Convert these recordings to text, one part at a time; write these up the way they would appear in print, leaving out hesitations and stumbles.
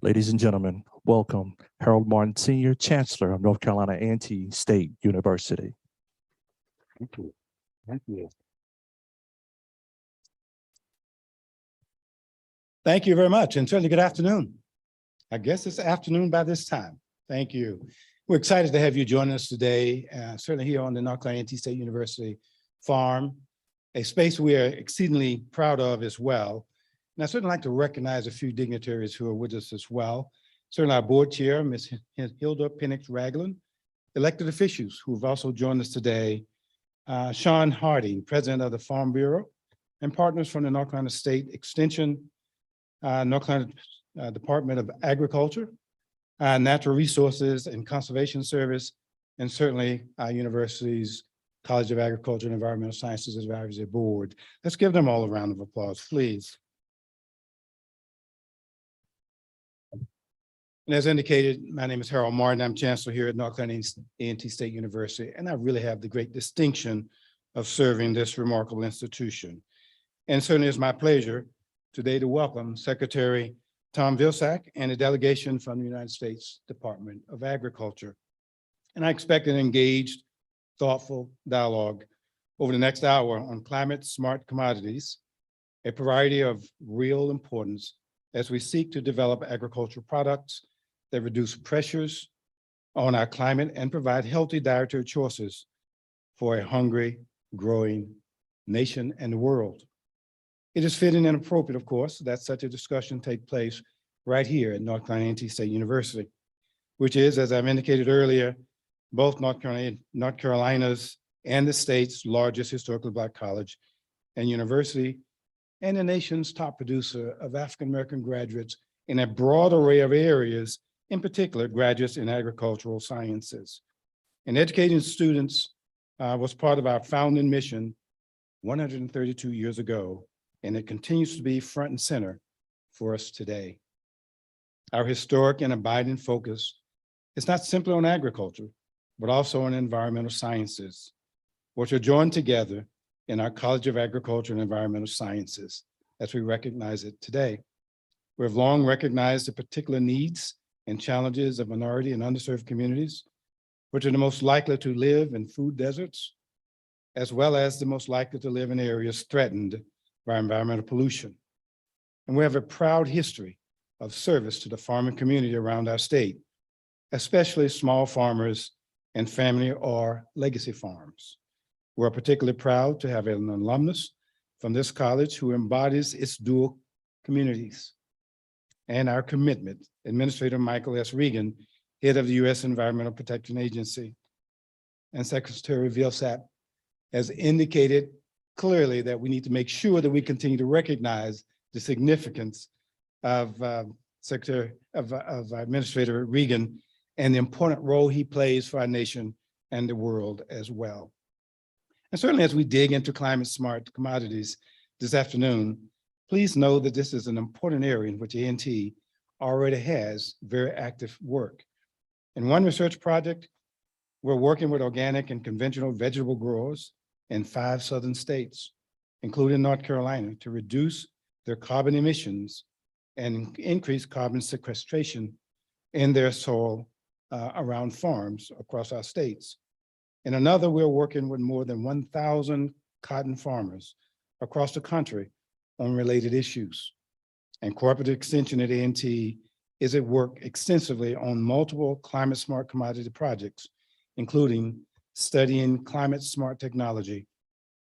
Ladies and gentlemen, welcome Harold Martin, Senior Chancellor of North Carolina A&T State University. Thank you. Thank you. Thank you very much, and certainly good afternoon. I guess it's afternoon by this time. Thank you. We're excited to have you join us today, certainly here on the North Carolina A&T State University farm, a space we are exceedingly proud of as well. And I certainly like to recognize a few dignitaries who are with us as well. Certainly our board chair, Ms. Hilda Penix Ragland, elected officials who have also joined us today, Sean Harding, president of the Farm Bureau, and partners from the North Carolina State Extension, North Carolina Department of Agriculture, Natural Resources and Conservation Service, and certainly our university's College of Agriculture and Environmental Sciences Advisory Board. Let's give them all a round of applause, please. And as indicated, my name is Harold Martin. I'm Chancellor here at North Carolina A&T State University, and I really have the great distinction of serving this remarkable institution. And certainly it's my pleasure today to welcome Secretary Tom Vilsack and a delegation from the United States Department of Agriculture. And I expect an engaged, thoughtful dialogue over the next hour on climate smart commodities, a variety of real importance as we seek to develop agricultural products that reduce pressures on our climate and provide healthy dietary choices for a hungry, growing nation and the world. It is fitting and appropriate, of course, that such a discussion take place right here at North Carolina A&T State University, which is, as I've indicated earlier, both North Carolina's and the state's largest historically Black college and university, and the nation's top producer of African-American graduates in a broad array of areas, in particular, graduates in agricultural sciences. And educating students was part of our founding mission 132 years ago, and it continues to be front and center for us today. Our historic and abiding focus is not simply on agriculture, but also on environmental sciences, which are joined together in our College of Agriculture and Environmental Sciences, as we recognize it today. We've long recognized the particular needs and challenges of minority and underserved communities, which are the most likely to live in food deserts, as well as the most likely to live in areas threatened by environmental pollution. And we have a proud history of service to the farming community around our state, especially small farmers and family or legacy farms. We're particularly proud to have an alumnus from this college who embodies its dual communities. And our commitment, Administrator Michael S. Regan, head of the U.S. Environmental Protection Agency, and Secretary Vilsack has indicated clearly that we need to make sure that we continue to recognize the significance of Administrator Regan and the important role he plays for our nation and the world as well. And certainly as we dig into climate smart commodities this afternoon, please know that this is an important area in which A&T already has very active work. In one research project, we're working with organic and conventional vegetable growers in 5 southern states, including North Carolina, to reduce their carbon emissions and increase carbon sequestration in their soil around farms across our states. In another, we're working with more than 1,000 cotton farmers across the country on related issues. And corporate extension at A&T is at work extensively on multiple climate smart commodity projects, including studying climate smart technology,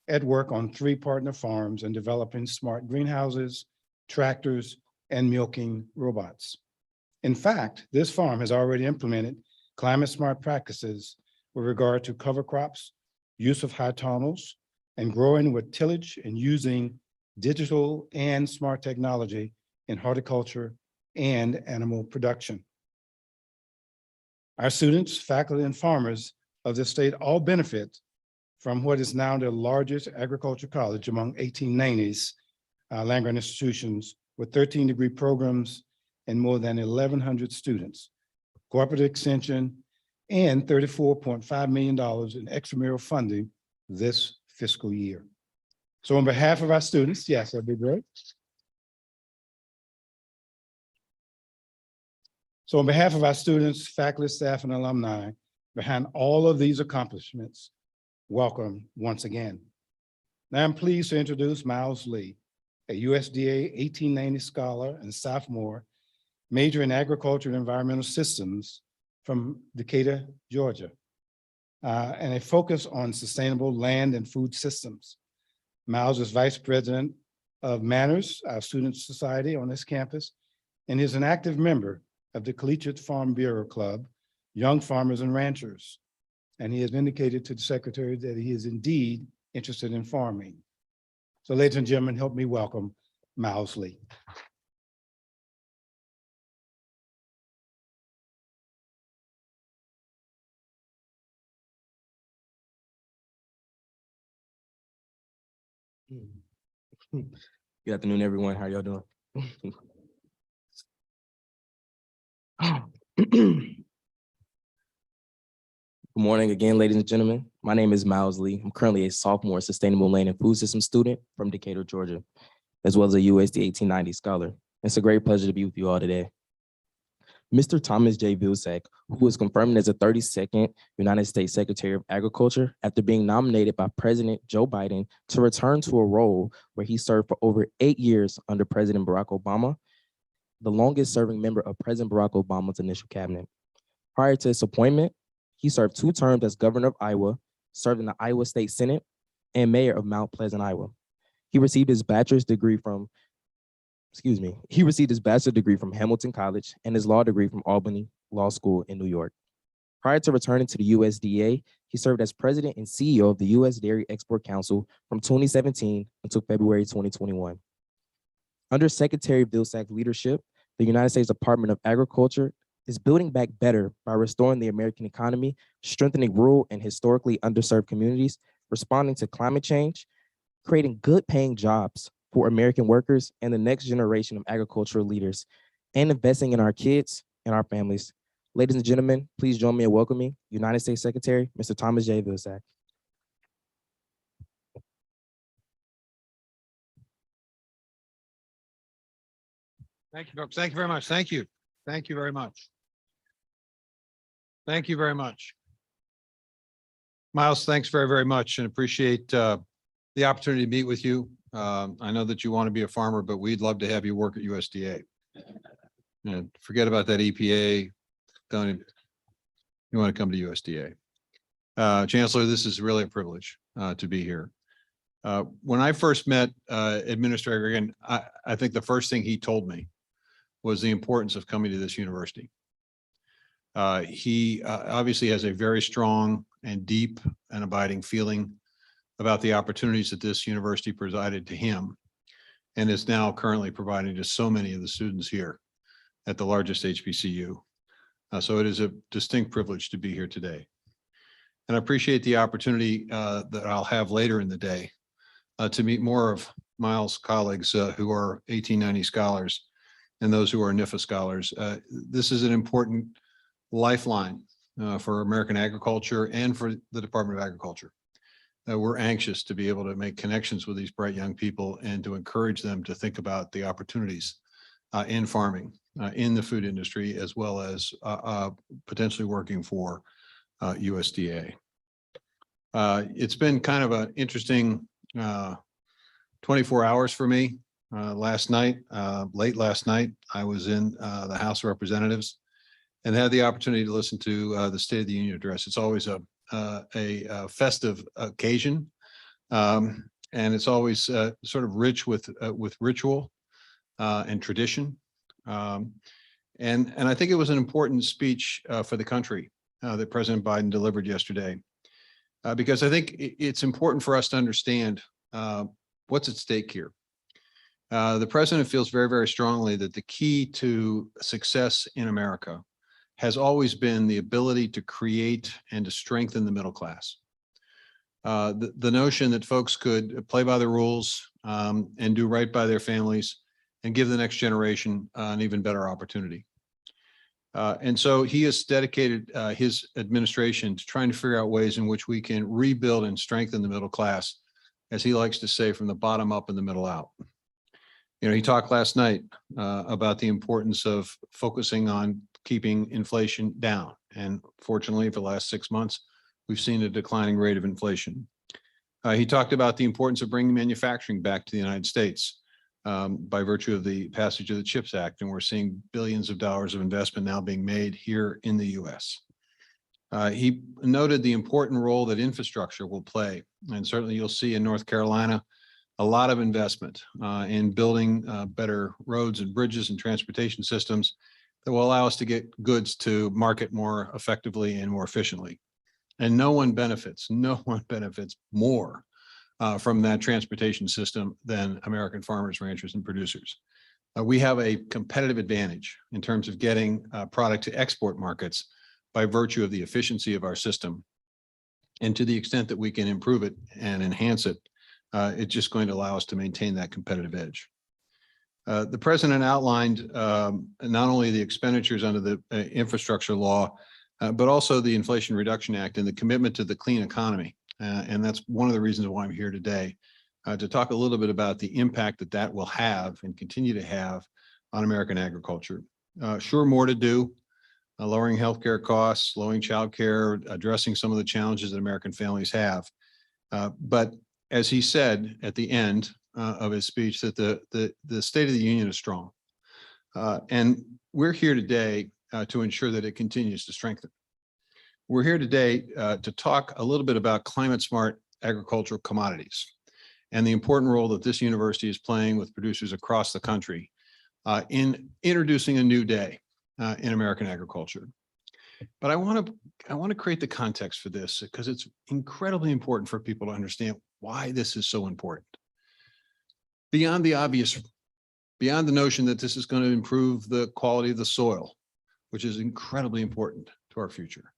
at work on 3 partner farms and developing smart greenhouses, tractors, and milking robots. In fact, this farm has already implemented climate smart practices with regard to cover crops, use of high tunnels, and growing with tillage and using digital and smart technology in horticulture and animal production. Our students, faculty, and farmers of the state all benefit from what is now the largest agriculture college among 1890s land-grant institutions with 13-degree programs and more than 1,100 students, corporate extension, and $34.5 million in extramural funding this fiscal year. So on behalf of our students, yes, that'd be great. So on behalf of our students, faculty, staff, and alumni, behind all of these accomplishments, welcome once again. Now I'm pleased to introduce Miles Lee, a USDA 1890 scholar and sophomore, major in agriculture and environmental systems from Decatur, Georgia, and a focus on sustainable land and food systems. Miles is vice president of Manners, our student society on this campus, and is an active member of the Collegiate Farm Bureau Club, Young Farmers and Ranchers. And he has indicated to the secretary that he is indeed interested in farming. So ladies and gentlemen, help me welcome Miles Lee. Good afternoon, everyone. How y'all doing? Good morning again, ladies and gentlemen. My name is Miles Lee. I'm currently a sophomore sustainable land and food system student from Decatur, Georgia, as well as a USD 1890 scholar. It's a great pleasure to be with you all today. Mr. Thomas J. Vilsack, who was confirmed as the 32nd United States Secretary of Agriculture after being nominated by President Joe Biden to return to a role where he served for over 8 years under President Barack Obama, the longest serving member of President Barack Obama's initial cabinet. Prior to his appointment, he served 2 terms as governor of Iowa, served in the Iowa State Senate, and mayor of Mount Pleasant, Iowa. He received his bachelor's degree from Hamilton College and his law degree from Albany Law School in New York. Prior to returning to the USDA, he served as president and CEO of the U.S. Dairy Export Council from 2017 until February 2021. Under Secretary Vilsack's leadership, the United States Department of Agriculture is building back better by restoring the American economy, strengthening rural and historically underserved communities, responding to climate change, creating good paying jobs for American workers and the next generation of agricultural leaders, and investing in our kids and our families. Ladies and gentlemen, please join me in welcoming United States Secretary, Mr. Thomas J. Vilsack. Thank you, folks. Thank you very much. Thank you. Thank you very much. Thank you very much. Miles, thanks very, very much, and appreciate the opportunity to meet with you. I know that you want to be a farmer, but we'd love to have you work at USDA. And forget about that EPA. You want to come to USDA. Chancellor, this is really a privilege to be here. When I first met Administrator Reagan, I think the first thing he told me was the importance of coming to this university. He obviously has a very strong and deep and abiding feeling about the opportunities that this university provided to him and is now currently providing to so many of the students here at the largest HBCU. So it is a distinct privilege to be here today. And I appreciate the opportunity that I'll have later in the day to meet more of Miles' colleagues who are 1890 scholars and those who are NIFA scholars. This is an important lifeline for American agriculture and for the Department of Agriculture. We're anxious to be able to make connections with these bright young people and to encourage them to think about the opportunities in farming, in the food industry, as well as potentially working for USDA. It's been kind of an interesting 24 hours for me. Last night, late last night, I was in the House of Representatives and had the opportunity to listen to the State of the Union address. It's always a festive occasion, and it's always sort of rich with ritual and tradition. And I think it was an important speech for the country that President Biden delivered yesterday, because I think it's important for us to understand what's at stake here. The president feels very, very strongly that the key to success in America has always been the ability to create and to strengthen the middle class. The notion that folks could play by the rules and do right by their families and give the next generation an even better opportunity. And so he has dedicated his administration to trying to figure out ways in which we can rebuild and strengthen the middle class, as he likes to say, from the bottom up and the middle out. You know, he talked last night about the importance of focusing on keeping inflation down. And fortunately, for the last 6 months, we've seen a declining rate of inflation. He talked about the importance of bringing manufacturing back to the United States by virtue of the passage of the CHIPS Act. And we're seeing billions of dollars of investment now being made here in the US. He noted the important role that infrastructure will play. And certainly you'll see in North Carolina a lot of investment in building better roads and bridges and transportation systems that will allow us to get goods to market more effectively and more efficiently. And no one benefits more from that transportation system than American farmers, ranchers, and producers. We have a competitive advantage in terms of getting product to export markets by virtue of the efficiency of our system. And to the extent that we can improve it and enhance it, it's just going to allow us to maintain that competitive edge. The president outlined not only the expenditures under the infrastructure law, but also the Inflation Reduction Act and the commitment to the clean economy. And that's one of the reasons why I'm here today, to talk a little bit about the impact that that will have and continue to have on American agriculture. Sure, more to do, lowering healthcare costs, lowering childcare, addressing some of the challenges that American families have. But as he said at the end of his speech, that the State of the Union is strong. And we're here today to ensure that it continues to strengthen. We're here today to talk a little bit about climate smart agricultural commodities and the important role that this university is playing with producers across the country in introducing a new day in American agriculture. But I want to create the context for this because it's incredibly important for people to understand why this is so important. Beyond the obvious, beyond the notion that this is going to improve the quality of the soil, which is incredibly important to our future.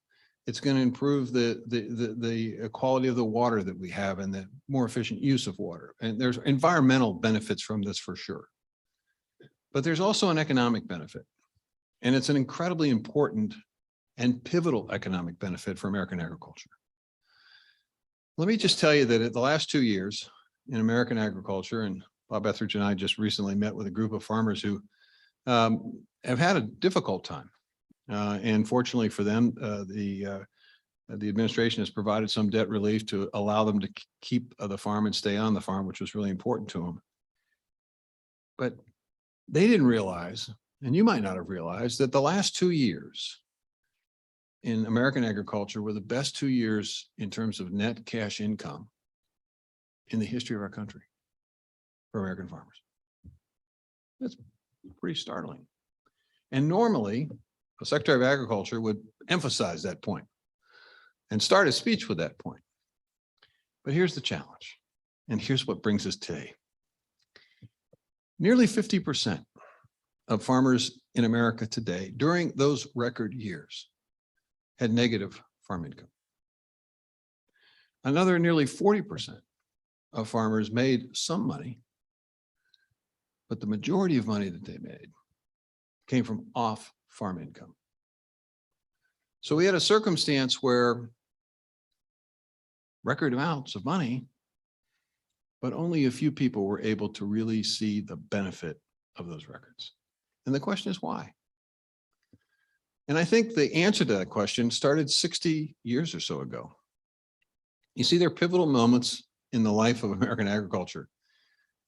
It's going to improve the quality of the water that we have and the more efficient use of water. And there's environmental benefits from this for sure. But there's also an economic benefit. And it's an incredibly important and pivotal economic benefit for American agriculture. Let me just tell you that at the last 2 years in American agriculture, and Bob Etheridge and I just recently met with a group of farmers who have had a difficult time. And fortunately for them, the administration has provided some debt relief to allow them to keep the farm and stay on the farm, which was really important to them. But they didn't realize, and you might not have realized, that the last 2 years in American agriculture were the best 2 years in terms of net cash income in the history of our country for American farmers. That's pretty startling. And normally, the Secretary of Agriculture would emphasize that point and start a speech with that point. But here's the challenge, and here's what brings us today. Nearly 50% of farmers in America today, during those record years, had negative farm income. Another nearly 40% of farmers made some money, but the majority of money that they made came from off-farm income. So we had a circumstance where record amounts of money, but only a few people were able to really see the benefit of those records. And the question is why? And I think the answer to that question started 60 years or so ago. You see, there are pivotal moments in the life of American agriculture.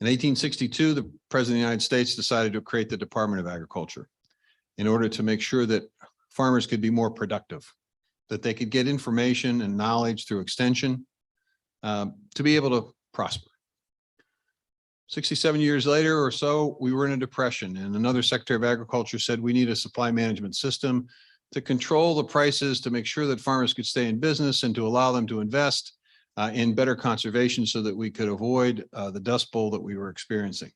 In 1862, the President of the United States decided to create the Department of Agriculture in order to make sure that farmers could be more productive, that they could get information and knowledge through extension to be able to prosper. 67 years later or so, we were in a depression, and another Secretary of Agriculture said we need a supply management system to control the prices, to make sure that farmers could stay in business and to allow them to invest in better conservation so that we could avoid the Dust Bowl that we were experiencing.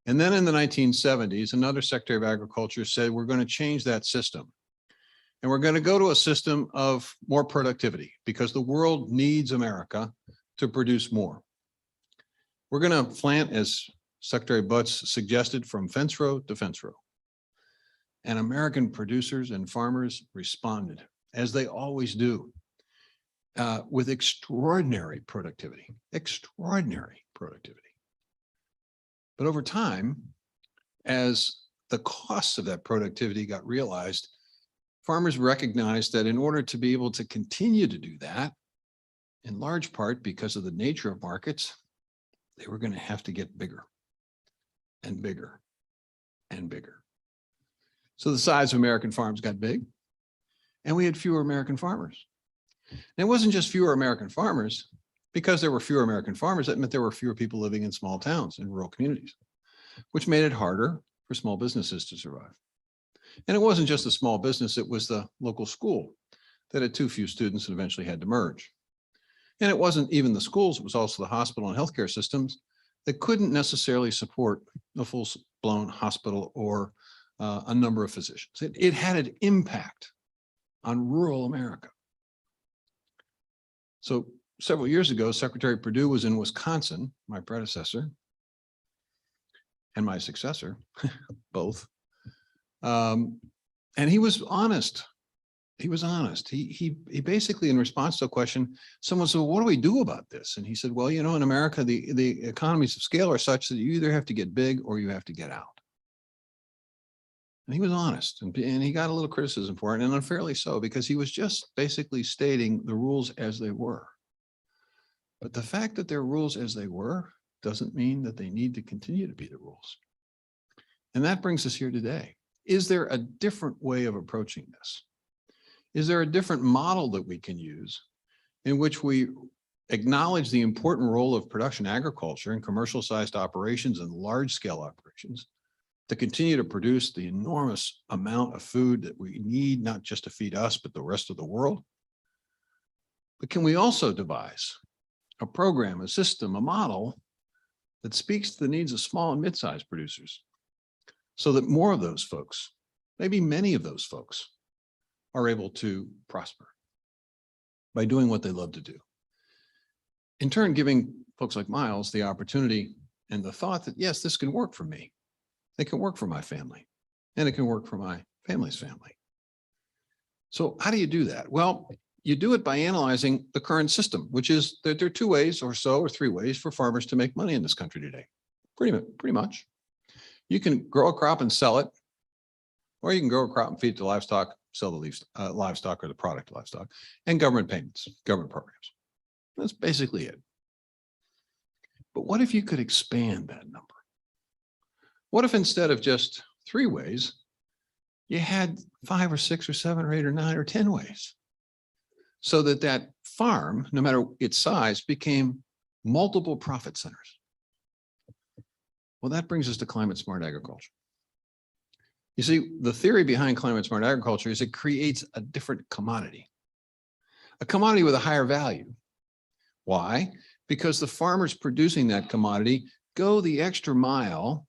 And then in the 1970s, another Secretary of Agriculture said, we're going to change that system. And we're going to go to a system of more productivity because the world needs America to produce more. We're going to plant, as Secretary Butts suggested, from fence row to fence row. And American producers and farmers responded, as they always do, with extraordinary productivity, extraordinary productivity. But over time, as the costs of that productivity got realized, farmers recognized that in order to be able to continue to do that, in large part because of the nature of markets, they were going to have to get bigger and bigger and bigger. So the size of American farms got big, and we had fewer American farmers. And it wasn't just fewer American farmers. Because there were fewer American farmers, that meant there were fewer people living in small towns and rural communities, which made it harder for small businesses to survive. And it wasn't just a small business, it was the local school that had too few students and eventually had to merge. And it wasn't even the schools, it was also the hospital and healthcare systems that couldn't necessarily support a full-blown hospital or a number of physicians. It had an impact on rural America. So several years ago, Secretary Perdue was in Wisconsin, my predecessor, and my successor, both. And he was honest. He was honest. He basically, in response to a question, someone said, well, what do we do about this? And he said, well, you know, in America, the economies of scale are such that you either have to get big or you have to get out. And he was honest, and he got a little criticism for it, and unfairly so, because he was just basically stating the rules as they were. But the fact that they're rules as they were doesn't mean that they need to continue to be the rules. And that brings us here today. Is there a different way of approaching this? Is there a different model that we can use in which we acknowledge the important role of production agriculture and commercial sized operations and large scale operations to continue to produce the enormous amount of food that we need, not just to feed us, but the rest of the world? But can we also devise a program, a system, a model that speaks to the needs of small and mid-sized producers so that more of those folks, maybe many of those folks, are able to prosper by doing what they love to do? In turn, giving folks like Miles the opportunity and the thought that, yes, this can work for me. It can work for my family, and it can work for my family's family. So how do you do that? Well, you do it by analyzing the current system, which is that there are two ways or so, or three ways for farmers to make money in this country today. Pretty much. You can grow a crop and sell it, or you can grow a crop and feed it to livestock, sell the livestock or the product of livestock, and government payments, government programs. That's basically it. But what if you could expand that number? What if instead of just three ways, you had 5 or 6 or 7 or 8 or 9 or 10 ways? So that that farm, no matter its size, became multiple profit centers. Well, that brings us to climate smart agriculture. You see, the theory behind climate smart agriculture is it creates a different commodity, a commodity with a higher value. Why? Because the farmers producing that commodity go the extra mile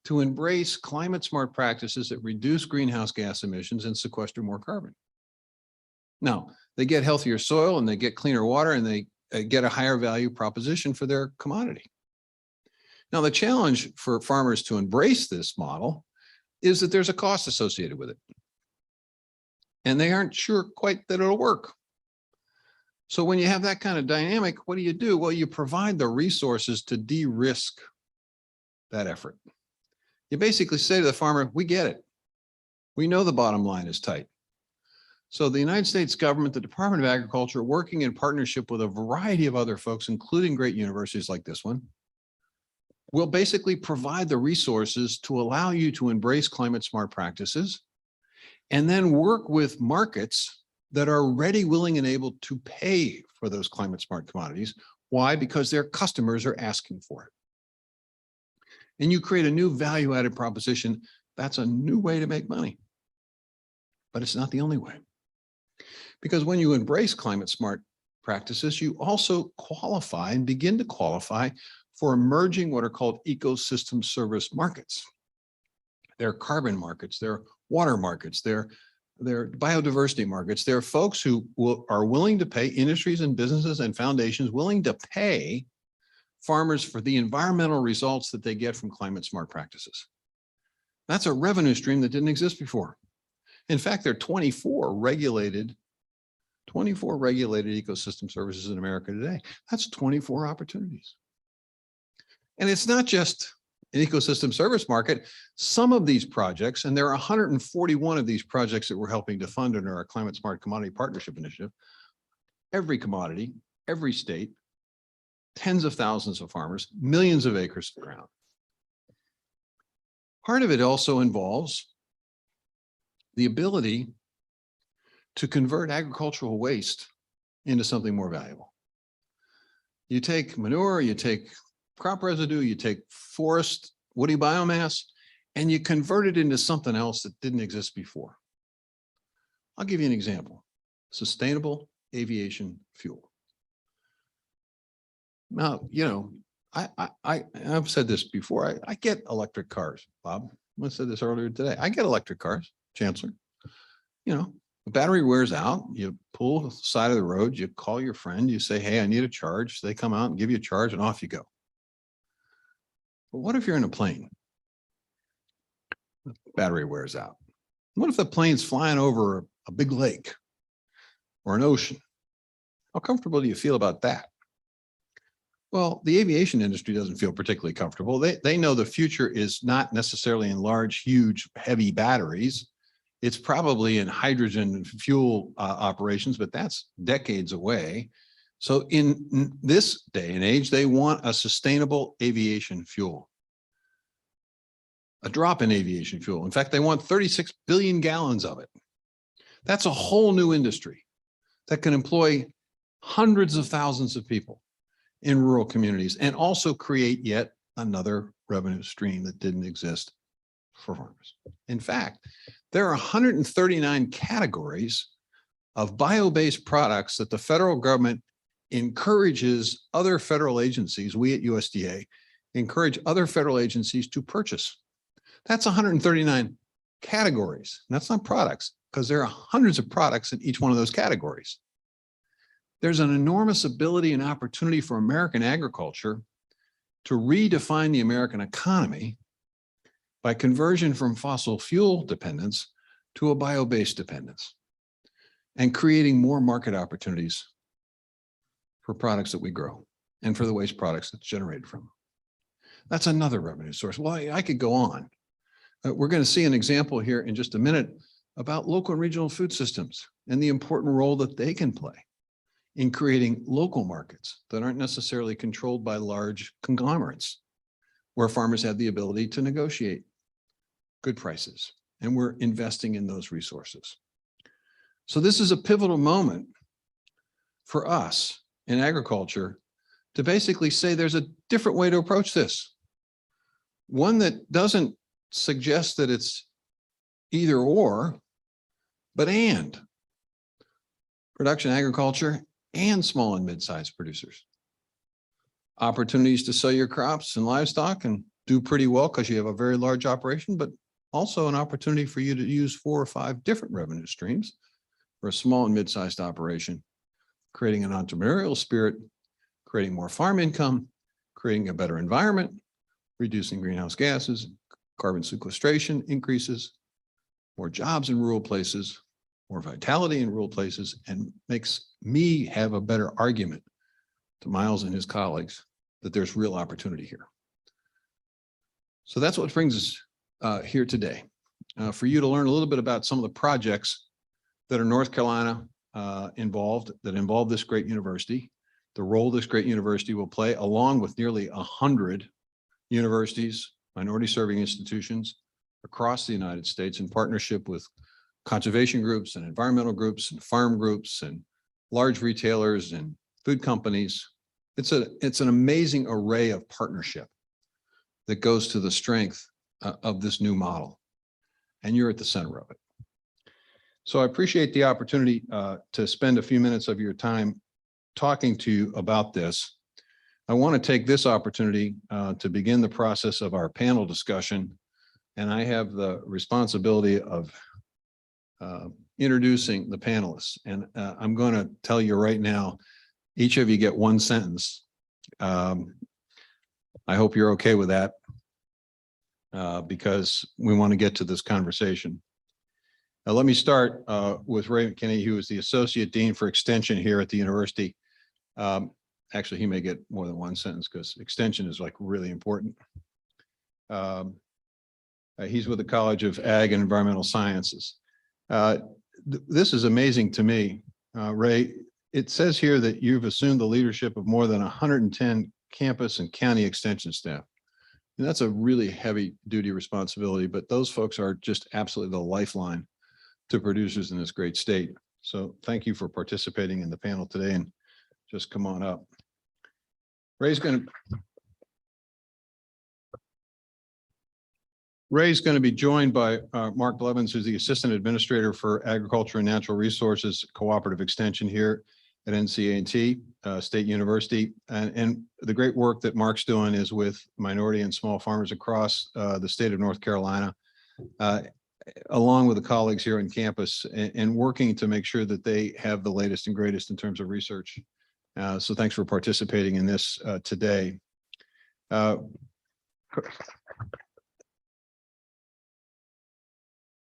to embrace climate smart practices that reduce greenhouse gas emissions and sequester more carbon. Now, they get healthier soil and they get cleaner water and they get a higher value proposition for their commodity. Now, the challenge for farmers to embrace this model is that there's a cost associated with it. And they aren't sure quite that it'll work. So when you have that kind of dynamic, what do? Well, you provide the resources to de-risk that effort. You basically say to the farmer, we get it. We know the bottom line is tight. So the United States government, the Department of Agriculture, working in partnership with a variety of other folks, including great universities like this one, will basically provide the resources to allow you to embrace climate smart practices and then work with markets that are ready, willing, and able to pay for those climate smart commodities. Why? Because their customers are asking for it. And you create a new value-added proposition. That's a new way to make money. But it's not the only way. Because when you embrace climate smart practices, you also qualify and begin to qualify for emerging what are called ecosystem service markets. They're carbon markets, they're water markets, they're biodiversity markets. They're folks who are willing to pay, industries and businesses and foundations willing to pay farmers for the environmental results that they get from climate smart practices. That's a revenue stream that didn't exist before. In fact, there are 24 regulated ecosystem services in America today. That's 24 opportunities. And it's not just an ecosystem service market. Some of these projects, and there are 141 of these projects that we're helping to fund under our Climate Smart Commodity Partnership Initiative, every commodity, every state, tens of thousands of farmers, millions of acres of ground. Part of it also involves the ability to convert agricultural waste into something more valuable. You take manure, you take crop residue, you take forest, woody biomass, and you convert it into something else that didn't exist before. I'll give you an example: sustainable aviation fuel. Now, you know, I've said this before. I get electric cars, Bob. I said this earlier today. I get electric cars, Chancellor. You know, the battery wears out. You pull the side of the road. You call your friend. You say, "Hey, I need a charge." They come out and give you a charge, and off you go. But what if you're in a plane? The battery wears out. What if the plane's flying over a big lake or an ocean? How comfortable do you feel about that? Well, the aviation industry doesn't feel particularly comfortable. They know the future is not necessarily in large, huge, heavy batteries. It's probably in hydrogen fuel operations, but that's decades away. So in this day and age, they want a sustainable aviation fuel, a drop in aviation fuel. In fact, they want 36 billion gallons of it. That's a whole new industry that can employ hundreds of thousands of people in rural communities and also create yet another revenue stream that didn't exist for farmers. In fact, there are 139 categories of bio-based products that the federal government encourages other federal agencies, we at USDA, encourage other federal agencies to purchase. That's 139 categories. That's not products, because there are hundreds of products in each one of those categories. There's an enormous ability and opportunity for American agriculture to redefine the American economy by conversion from fossil fuel dependence to a bio-based dependence, and creating more market opportunities for products that we grow and for the waste products that's generated from them. That's another revenue source. Well, I could go on. We're going to see an example here in just a minute about local and regional food systems and the important role that they can play in creating local markets that aren't necessarily controlled by large conglomerates, where farmers have the ability to negotiate good prices. And we're investing in those resources. So this is a pivotal moment for us in agriculture to basically say there's a different way to approach this. One that doesn't suggest that it's either or, but and. Production agriculture and small and mid-sized producers. Opportunities to sell your crops and livestock and do pretty well because you have a very large operation, but also an opportunity for you to use 4 or 5 different revenue streams for a small and mid-sized operation, creating an entrepreneurial spirit, creating more farm income, creating a better environment, reducing greenhouse gases, carbon sequestration increases, more jobs in rural places, more vitality in rural places, and makes me have a better argument to Miles and his colleagues that there's real opportunity here. So that's what brings us here today, for you to learn a little bit about some of the projects that are North Carolina involved, that involve this great university, the role this great university will play, along with nearly 100 universities, minority serving institutions across the United States in partnership with conservation groups and environmental groups and farm groups and large retailers and food companies. It's an amazing array of partnership that goes to the strength of this new model. And you're at the center of it. So I appreciate the opportunity to spend a few minutes of your time talking to you about this. I want to take this opportunity to begin the process of our panel discussion. And I have the responsibility of introducing the panelists. And I'm going to tell you right now, each of you get 1 sentence. I hope you're okay with that because we want to get to this conversation. Now, let me start with Ray McKinney, who is the Associate Dean for Extension here at the university. Actually, he may get more than 1 sentence because extension is like really important. He's with the College of Ag and Environmental Sciences. This is amazing to me, Ray. It says here that you've assumed the leadership of more than 110 campus and county extension staff. And that's a really heavy duty responsibility, but those folks are just absolutely the lifeline to producers in this great state. So thank you for participating in the panel today, and just come on up. Ray's going to be joined by Mark Blevins, who's the Assistant Administrator for Agriculture and Natural Resources Cooperative Extension here at NCA&T State University. And the great work that Mark's doing is with minority and small farmers across the state of North Carolina, along with the colleagues here on campus, and working to make sure that they have the latest and greatest in terms of research. So thanks for participating in this today.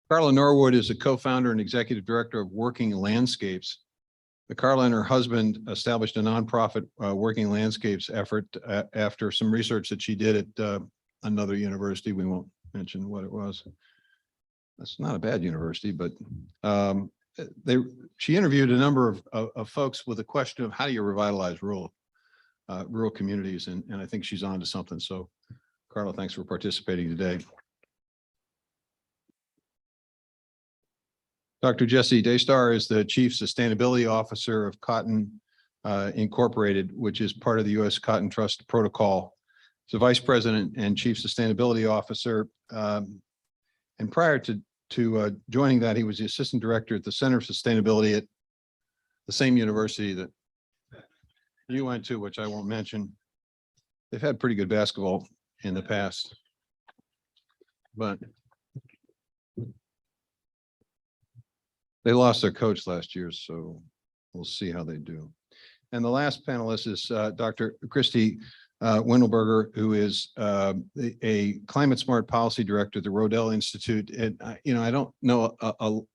Carla Norwood is a co-founder and executive director of Working Landscapes. Carla and her husband established a nonprofit Working Landscapes effort after some research that she did at another university. We won't mention what it was. That's not a bad university, but she interviewed a number of folks with a question of how do you revitalize rural communities, and I think she's on to something. So, Carla, thanks for participating today. Dr. Jesse Daystar is the Chief Sustainability Officer of Cotton Incorporated, which is part of the U.S. Cotton Trust Protocol. He's a Vice President and Chief Sustainability Officer. And prior to joining that, he was the Assistant Director at the Center of Sustainability at the same university that you went to, which I won't mention. They've had pretty good basketball in the past, but they lost their coach last year, so we'll see how they do. And the last panelist is Dr. Christy Wendelberger, who is a climate smart policy director at the Rodell Institute. And I don't know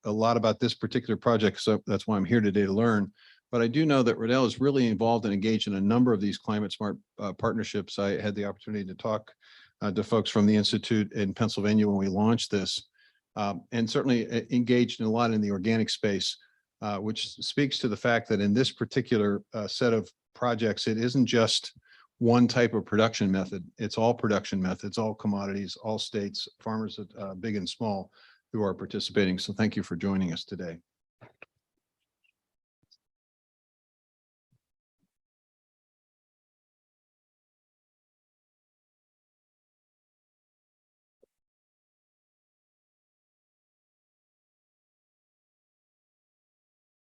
a lot about this particular project, so that's why I'm here today to learn. But I do know that Rodell is really involved and engaged in a number of these climate smart partnerships. I had the opportunity to talk to folks from the Institute in Pennsylvania when we launched this. And certainly engaged in a lot in the organic space, which speaks to the fact that in this particular set of projects, it isn't just one type of production method. It's all production methods, all commodities, all states, farmers big and small, who are participating. So thank you for joining us today.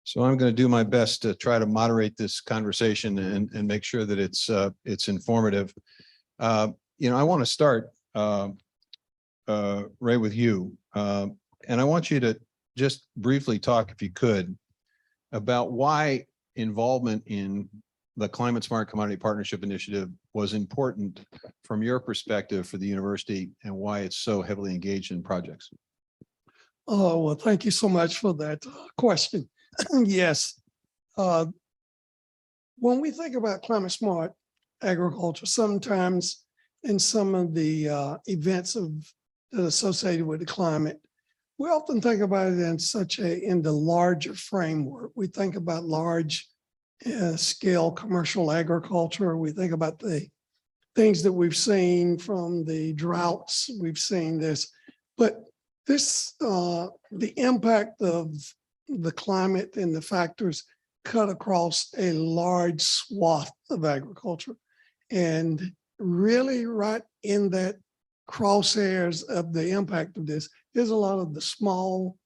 So I'm going to do my best to try to moderate this conversation and make sure that it's informative. I want to start, Ray, with you. And I want you to just briefly talk, if you could, about why involvement in the Climate Smart Commodity Partnership Initiative was important from your perspective for the university, and why it's so heavily engaged in projects. Oh, well, thank you so much for that question. Yes. When we think about climate smart agriculture, sometimes in some of the events associated with the climate, we often think about it in the larger framework. We think about large scale commercial agriculture. We think about the things that we've seen from the droughts. We've seen this, but this, the impact of the climate and the factors cut across a large swath of agriculture. And really right in that crosshairs of the impact of this is a lot of the small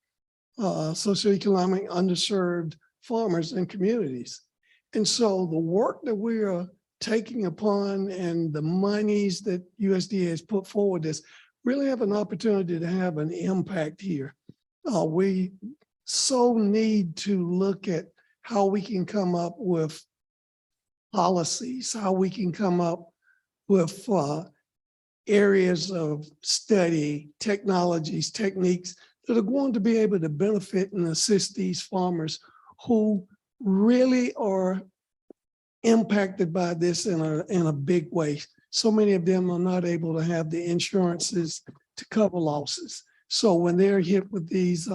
socioeconomic underserved farmers and communities. And so the work that we are taking upon and the monies that USDA has put forward is really have an opportunity to have an impact here. We so need to look at how we can come up with policies, how we can come up with areas of study, technologies, techniques that are going to be able to benefit and assist these farmers who really are impacted by this in a big way. so many of them are not able to have the insurances to cover losses. So when they're hit with these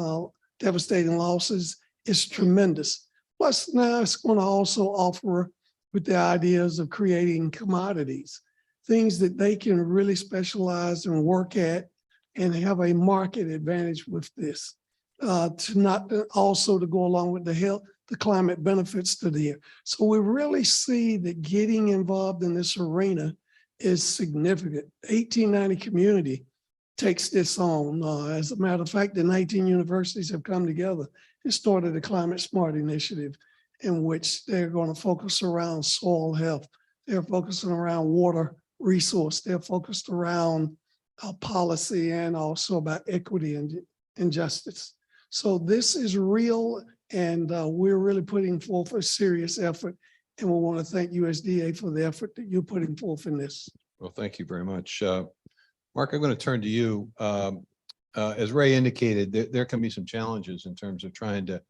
devastating losses, it's tremendous. Plus now it's going to also offer with the ideas of creating commodities, things that they can really specialize and work at and have a market advantage with this. To not also to go along with the health, the climate benefits to the air. So we really see that getting involved in this arena is significant. 1890 community takes this on. As a matter of fact, the 19 universities have come together and started a Climate Smart initiative in which they're going to focus around soil health. They're focusing around water resource. They're focused around policy and also about equity and justice. So this is real, and we're really putting forth a serious effort. And we want to thank USDA for the effort that you're putting forth in this. Well, thank you very much. Mark, I'm going to turn to you. As Ray indicated, there can be some challenges in terms of trying to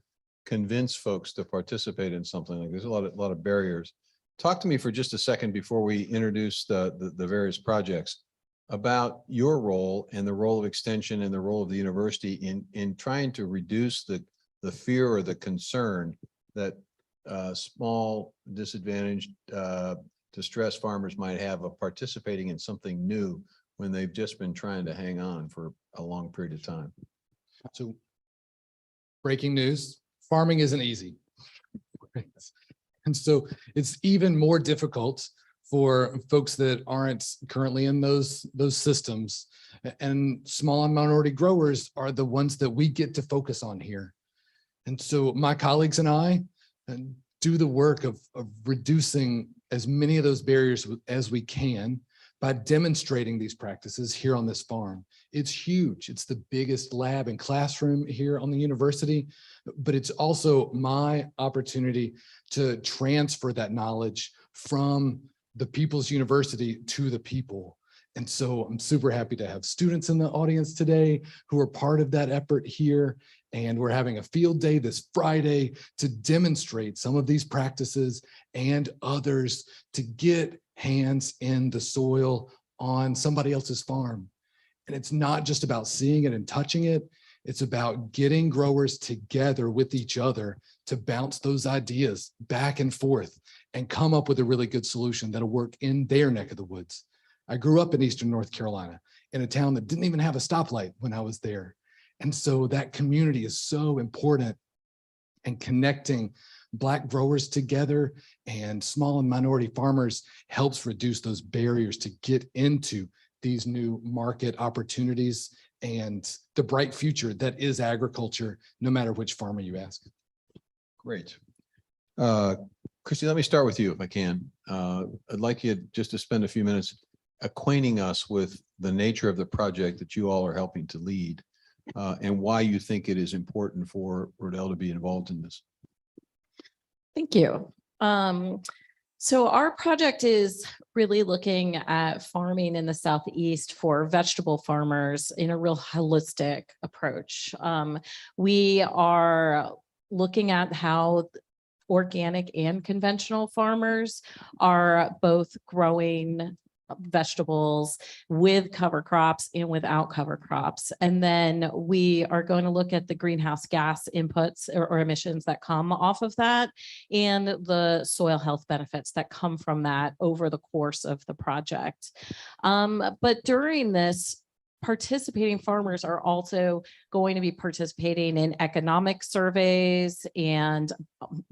convince folks to participate in something like this. A lot of barriers. Talk to me for just a second before we introduce the various projects about your role and the role of extension and the role of the university in trying to reduce the fear or the concern that small, disadvantaged, distressed farmers might have of participating in something new when they've just been trying to hang on for a long period of time. So breaking news, farming isn't easy. And so it's even more difficult for folks that aren't currently in those systems. And small and minority growers are the ones that we get to focus on here. And so my colleagues and I do the work of reducing as many of those barriers as we can by demonstrating these practices here on this farm. It's huge. It's the biggest lab and classroom here on the university, but it's also my opportunity to transfer that knowledge from the People's University to the people. And so I'm super happy to have students in the audience today who are part of that effort here. And we're having a field day this Friday to demonstrate some of these practices and others to get hands in the soil on somebody else's farm. And it's not just about seeing it and touching it. It's about getting growers together with each other to bounce those ideas back and forth and come up with a really good solution that'll work in their neck of the woods. I grew up in Eastern North Carolina in a town that didn't even have a stoplight when I was there. And so that community is so important, and connecting Black growers together and small and minority farmers helps reduce those barriers to get into these new market opportunities and the bright future that is agriculture, no matter which farmer you ask. Great. Christy, let me start with you if I can. I'd like you just to spend a few minutes acquainting us with the nature of the project that you all are helping to lead and why you think it is important for Rodell to be involved in this. Thank you. So our project is really looking at farming in the Southeast for vegetable farmers in a real holistic approach. We are looking at how organic and conventional farmers are both growing vegetables with cover crops and without cover crops. And then we are going to look at the greenhouse gas inputs or emissions that come off of that and the soil health benefits that come from that over the course of the project. But during this, participating farmers are also going to be participating in economic surveys and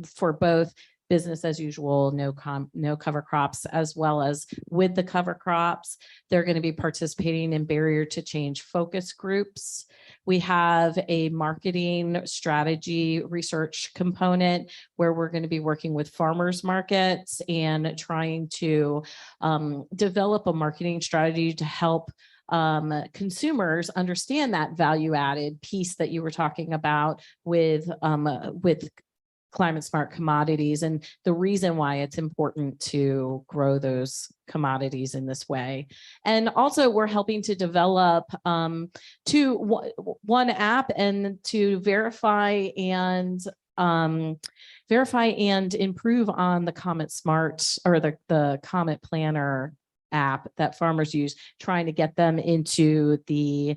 for both business as usual, no cover crops, as well as with the cover crops. They're going to be participating in barrier to change focus groups. We have a marketing strategy research component where we're going to be working with farmers markets and trying to develop a marketing strategy to help consumers understand that value added piece that you were talking about with climate smart commodities and the reason why it's important to grow those commodities in this way. And also we're helping to develop one app and to verify and improve on the Comet Smart or the Comet Planner app that farmers use, trying to get them into the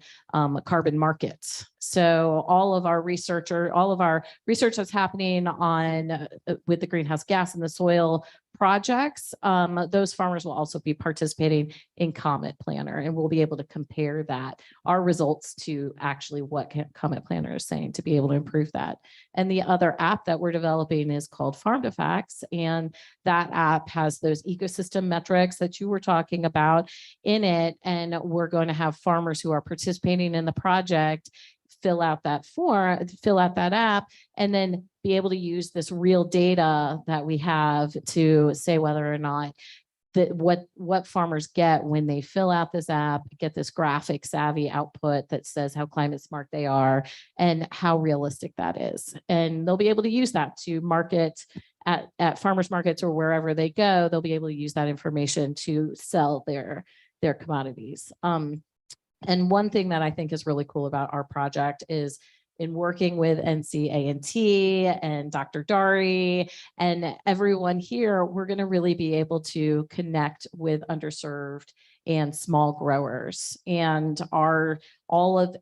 carbon markets. So all of our research that's happening on with the greenhouse gas in the soil projects, those farmers will also be participating in Comet Planner, and we'll be able to compare our results to actually what Comet Planner is saying to be able to improve that. And the other app that we're developing is called Farm to Facts, and that app has those ecosystem metrics that you were talking about in it. And we're going to have farmers who are participating in the project fill out that form, fill out that app, and then be able to use this real data that we have to say whether or not that what farmers get when they fill out this app, get this graphic savvy output that says how climate smart they are and how realistic that is. And they'll be able to use that to market at farmers markets or wherever they go. They'll be able to use that information to sell their commodities. And one thing that I think is really cool about our project is in working with NCA&T and Dr. Dari and everyone here, we're going to really be able to connect with underserved and small growers. And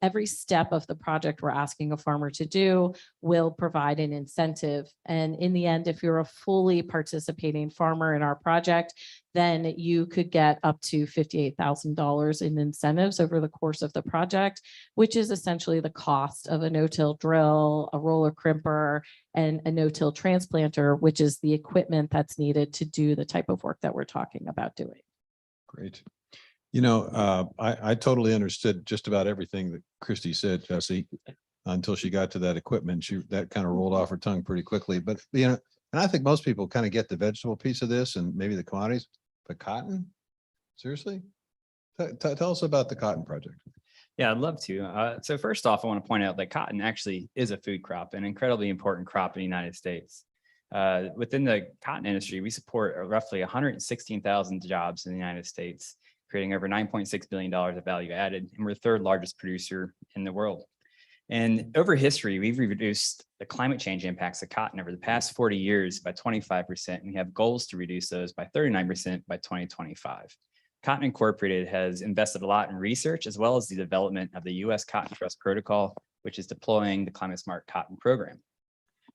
every step of the project we're asking a farmer to do will provide an incentive. And in the end, if you're a fully participating farmer in our project, then you could get up to $58,000 in incentives over the course of the project, which is essentially the cost of a no-till drill, a roller crimper, and a no-till transplanter, which is the equipment that's needed to do the type of work that we're talking about doing. Great. You know, I totally understood just about everything that Christy said, Jesse, until she got to that equipment. That kind of rolled off her tongue pretty quickly. But, you know, and I think most people kind of get the vegetable piece of this and maybe the commodities, but cotton? Seriously? Tell us about the cotton project. Yeah, I'd love to. So first off, I want to point out that cotton actually is a food crop, an incredibly important crop in the United States. Within the cotton industry, we support roughly 116,000 jobs in the United States, creating over $9.6 billion of value added, and we're the third largest producer in the world. And over history, we've reduced the climate change impacts of cotton over the past 40 years by 25%, and we have goals to reduce those by 39% by 2025. Cotton Incorporated has invested a lot in research as well as the development of the U.S. Cotton Trust Protocol, which is deploying the Climate Smart Cotton Program.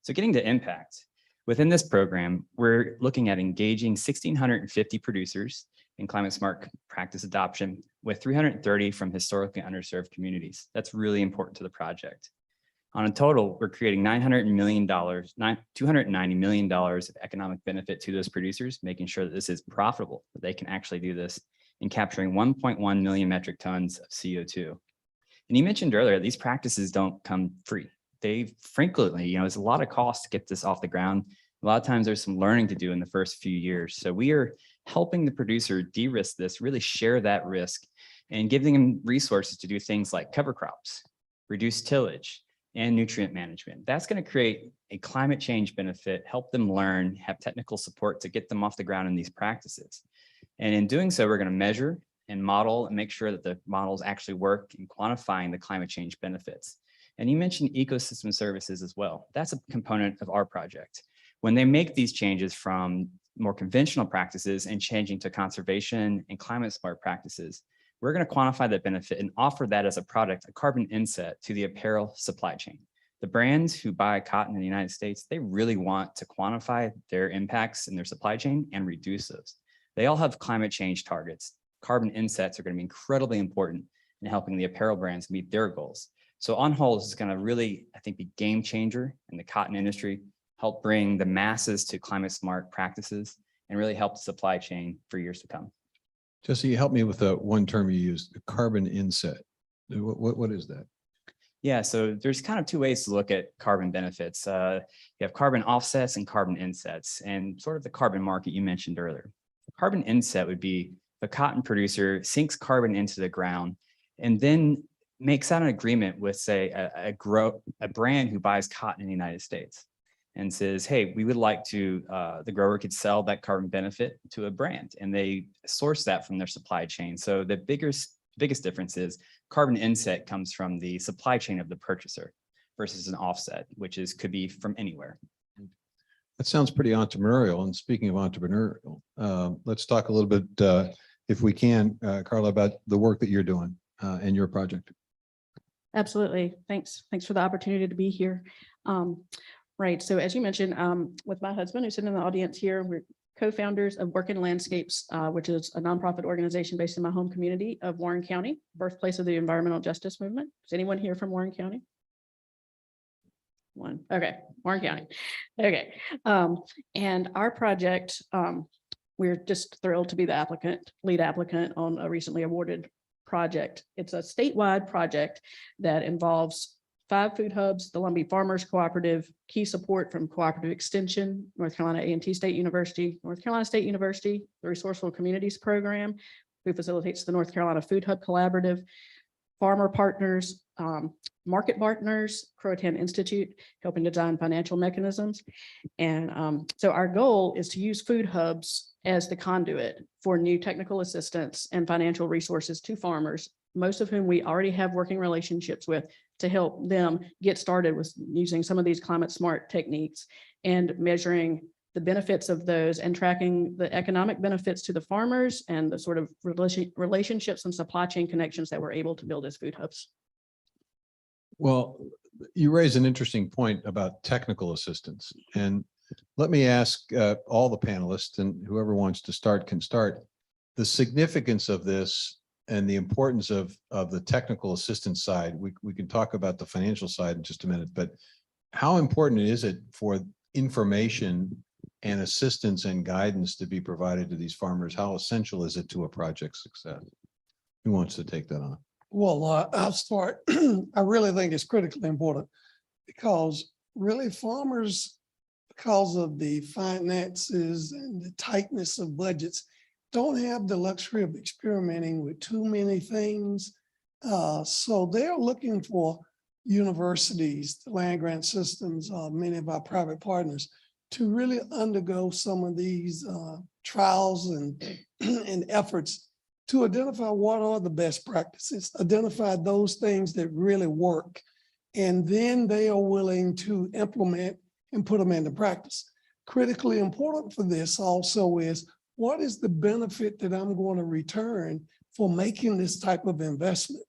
So getting to impact, within this program, we're looking at engaging 1,650 producers in climate smart practice adoption with 330 from historically underserved communities. That's really important to the project. On a total, we're creating $290 million of economic benefit to those producers, making sure that this is profitable, that they can actually do this in capturing 1.1 million metric tons of CO2. And you mentioned earlier, these practices don't come free. They frequently, there's a lot of cost to get this off the ground. A lot of times there's some learning to do in the first few years. So we are helping the producer de-risk this, really share that risk and giving them resources to do things like cover crops, reduce tillage, and nutrient management. That's going to create a climate change benefit, help them learn, have technical support to get them off the ground in these practices. And in doing so, we're going to measure and model and make sure that the models actually work in quantifying the climate change benefits. And you mentioned ecosystem services as well. That's a component of our project. When they make these changes from more conventional practices and changing to conservation and climate smart practices, we're going to quantify that benefit and offer that as a product, a carbon inset to the apparel supply chain. The brands who buy cotton in the United States, they really want to quantify their impacts in their supply chain and reduce those. They all have climate change targets. Carbon insets are going to be incredibly important in helping the apparel brands meet their goals. So on whole, this is going to really, I think, be game changer in the cotton industry, help bring the masses to climate smart practices, and really help the supply chain for years to come. Jesse, help me with the one term you used, carbon inset. What is that? Yeah, so there's kind of two ways to look at carbon benefits. You have carbon offsets and carbon insets, and sort of the carbon market you mentioned earlier. Carbon inset would be the cotton producer sinks carbon into the ground and then makes out an agreement with, say, a brand who buys cotton in the United States and says, hey, we would like to, the grower could sell that carbon benefit to a brand, and they source that from their supply chain. So the biggest difference is carbon inset comes from the supply chain of the purchaser versus an offset, which could be from anywhere. That sounds pretty entrepreneurial. And speaking of entrepreneurial, let's talk a little bit if we can, Carla, about the work that you're doing in your project. Absolutely. Thanks. Thanks for the opportunity to be here. Right. So as you mentioned, with my husband who's sitting in the audience here, we're co-founders of Working Landscapes, which is a nonprofit organization based in my home community of Warren County, birthplace of the environmental justice movement. Is anyone here from Warren County? One. Okay. Warren County. Okay. And our project, we're just thrilled to be the lead applicant on a recently awarded project. It's a statewide project that involves 5 food hubs, the Lumbee Farmers Cooperative, key support from Cooperative Extension, North Carolina A&T State University, North Carolina State University, the Resourceful Communities Program, who facilitates the North Carolina Food Hub Collaborative, farmer partners, market partners, Croatan Institute, helping design financial mechanisms. And so our goal is to use food hubs as the conduit for new technical assistance and financial resources to farmers, most of whom we already have working relationships with, to help them get started with using some of these climate smart techniques and measuring the benefits of those and tracking the economic benefits to the farmers and the sort of relationships and supply chain connections that we're able to build as food hubs. Well, you raise an interesting point about technical assistance. And let me ask all the panelists, and whoever wants to start can start, the significance of this and the importance of the technical assistance side. We can talk about the financial side in just a minute, but how important is it for information and assistance and guidance to be provided to these farmers? How essential is it to a project's success? Who wants to take that on? Well, I'll start. I really think it's critically important because really farmers, because of the finances and the tightness of budgets, don't have the luxury of experimenting with too many things. So they're looking for universities, the land grant systems, many of our private partners, to really undergo some of these trials and efforts to identify what are the best practices, identify those things that really work, and then they are willing to implement and put them into practice. Critically important for this also is, what is the benefit that I'm going to return for making this type of investment?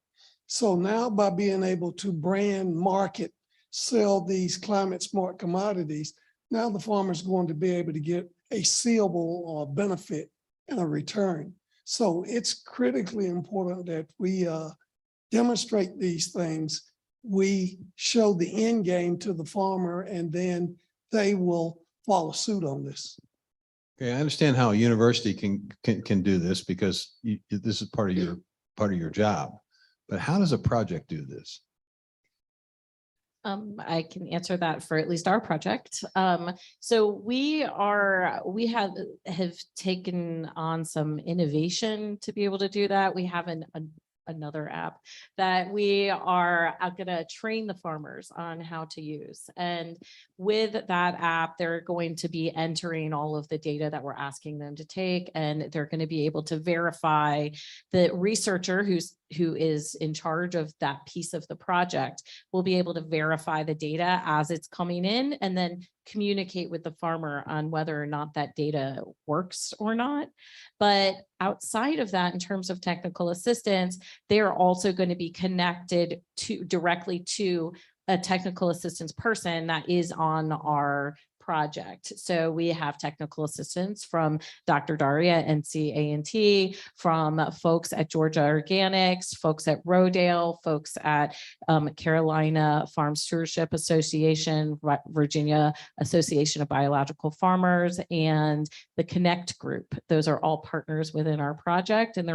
So now by being able to brand, market, sell these climate smart commodities, now the farmer is going to be able to get a seeable benefit and a return. So it's critically important that we demonstrate these things. We show the end game to the farmer, and then they will follow suit on this. Okay, I understand how a university can do this because this is part of your job. But how does a project do this? I can answer that for at least our project. So we have taken on some innovation to be able to do that. We have another app that we are going to train the farmers on how to use. And with that app, they're going to be entering all of the data that we're asking them to take, and they're going to be able to verify. The researcher who is in charge of that piece of the project will be able to verify the data as it's coming in and then communicate with the farmer on whether or not that data works or not. But outside of that, in terms of technical assistance, they are also going to be connected directly to a technical assistance person that is on our project. So we have technical assistance from Dr. Daria at NCA&T, from folks at Georgia Organics, folks at Rodale, folks at Carolina Farm Stewardship Association, Virginia Association of Biological Farmers, and the Connect Group. Those are all partners within our project, and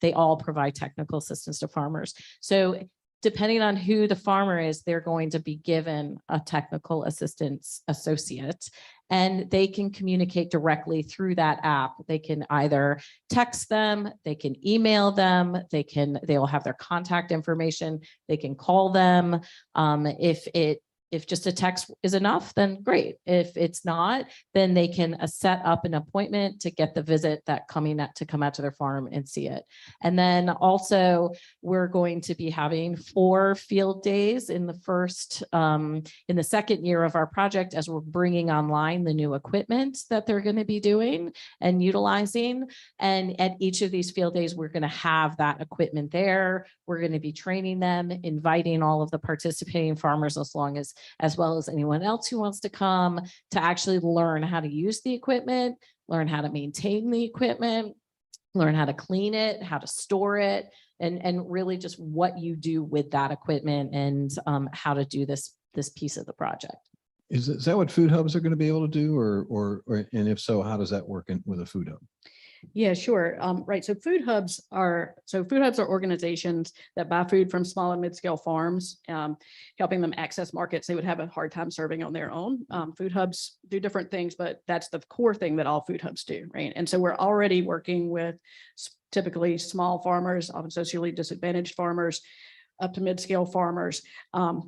they all provide technical assistance to farmers. So depending on who the farmer is, they're going to be given a technical assistance associate, and they can communicate directly through that app. They can either text them, they can email them, they'll have their contact information, they can call them. If it if just a text is enough, then great. If it's not, then they can set up an appointment to get the visit that to come out to their farm and see it. And then also we're going to be having 4 field days in the second year of our project, as we're bringing online the new equipment that they're going to be doing and utilizing. And at each of these field days, we're going to have that equipment there. We're going to be training them, inviting all of the participating farmers, as well as anyone else who wants to come, to actually learn how to use the equipment, learn how to maintain the equipment, learn how to clean it, how to store it, and really just what you do with that equipment, and how to do this piece of the project. Is that what food hubs are going to be able to do, or and if so, how does that work with a food hub? Yeah, sure. Right. So food hubs are organizations that buy food from small and mid-scale farms, helping them access markets they would have a hard time serving on their own. Food hubs do different things, but that's the core thing that all food hubs do, right? And so we're already working with typically small farmers, often socially disadvantaged farmers, up to mid-scale farmers,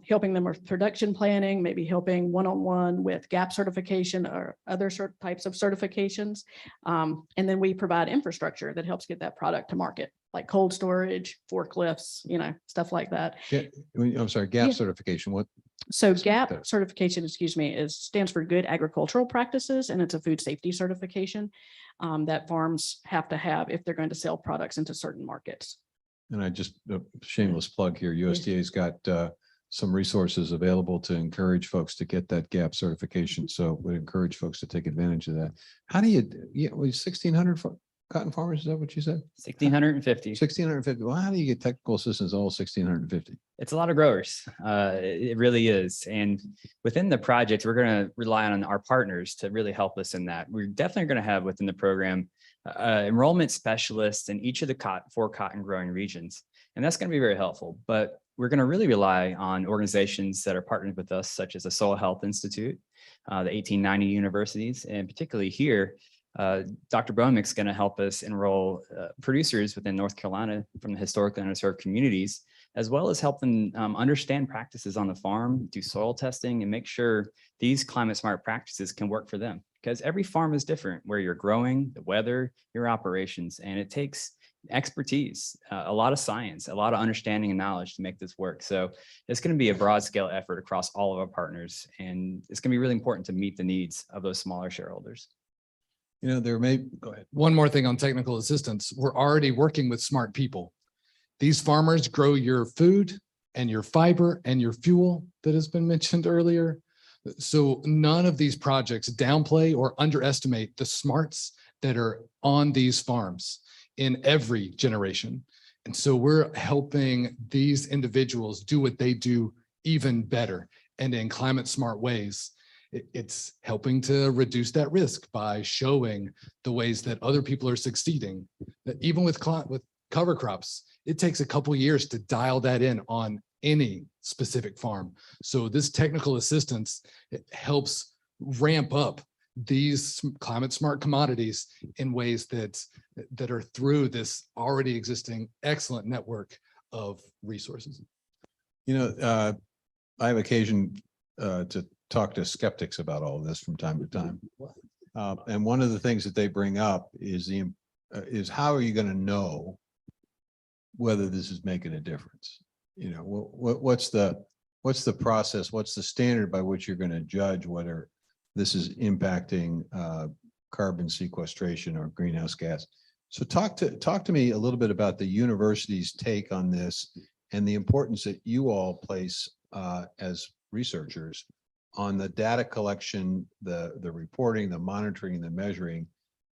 helping them with production planning, maybe helping one-on-one with GAP certification or other types of certifications. And then we provide infrastructure that helps get that product to market, like cold storage, forklifts, stuff like that. I'm sorry, GAP Yeah. certification. What? So GAP certification, stands for Good Agricultural Practices, and it's a food safety certification that farms have to have if they're going to sell products into certain markets. And I just, a shameless plug here, USDA's got some resources available to encourage folks to get that GAP certification. So we encourage folks to take advantage of that. How do you, 1,600 cotton farmers, is that what you said? 1,650. 1,650. Well, how do you get technical assistance all 1,650? It's a lot of growers. It really is. And within the project, we're going to rely on our partners to really help us in that. We're definitely going to have within the program enrollment specialists in each of the 4 cotton growing regions. And that's going to be very helpful. But we're going to really rely on organizations that are partnered with us, such as the Soil Health Institute, the 1890 universities, and particularly here, Dr. Bromick's going to help us enroll producers within North Carolina from the historically underserved communities, as well as help them understand practices on the farm, do soil testing, and make sure these climate smart practices can work for them. Because every farm is different, where you're growing, the weather, your operations, and it takes expertise, a lot of science, a lot of understanding and knowledge to make this work. So it's going to be a broad scale effort across all of our partners, and it's going to be really important to meet the needs of those smaller shareholders. Go ahead. One more thing on technical assistance. We're already working with smart people. These farmers grow your food and your fiber and your fuel that has been mentioned earlier. So none of these projects downplay or underestimate the smarts that are on these farms in every generation. And so we're helping these individuals do what they do even better and in climate smart ways. It's helping to reduce that risk by showing the ways that other people are succeeding. That even with cover crops, it takes a couple years to dial that in on any specific farm. So this technical assistance, it helps ramp up these climate smart commodities in ways that are through this already existing excellent network of resources. I have occasion to talk to skeptics about all of this from time to time. And one of the things that they bring up is how are you going to know whether this is making a difference? What's the process? What's the standard by which you're going to judge whether this is impacting carbon sequestration or greenhouse gas? So talk to me a little bit about the university's take on this and the importance that you all place as researchers on the data collection, the reporting, the monitoring, the measuring.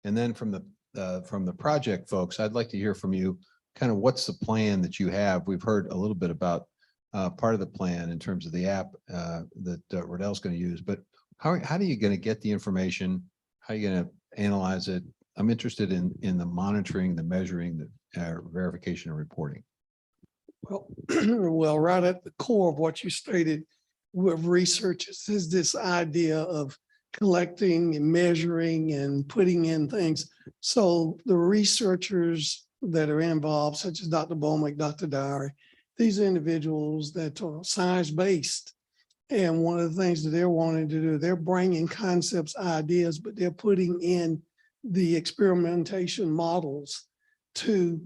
And then from the project folks, I'd like to hear from you kind of what's the plan that you have. We've heard a little bit about part of the plan in terms of the app that Riddell's going to use, but how are you going to get the information? How are you going to analyze it? I'm interested in the monitoring, the measuring, the verification and reporting. Well, right at the core of what you stated with researchers is this idea of collecting and measuring and putting in things. So the researchers that are involved, such as Dr. Bowman, Dr. Dyer, these individuals that are science-based, And one of the things that they're wanting to do, they're bringing concepts, ideas, but they're putting in the experimentation models to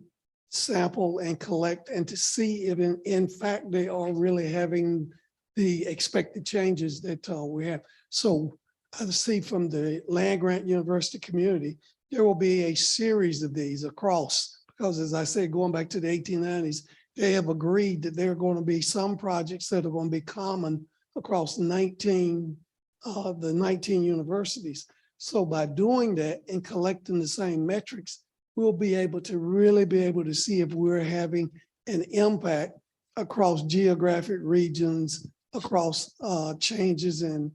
sample and collect and to see if in fact they are really having the expected changes that we have. So I see from the land grant university community, there will be a series of these across, because as I said, going back to the 1890s, they have agreed that there are going to be some projects that are going to be common across the 19 universities. So by doing that and collecting the same metrics, we'll be able to see if we're having an impact across geographic regions, across changes in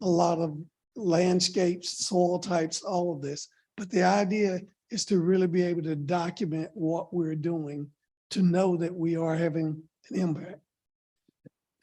a lot of landscapes, soil types, all of this. But the idea is to really be able to document what we're doing to know that we are having an impact.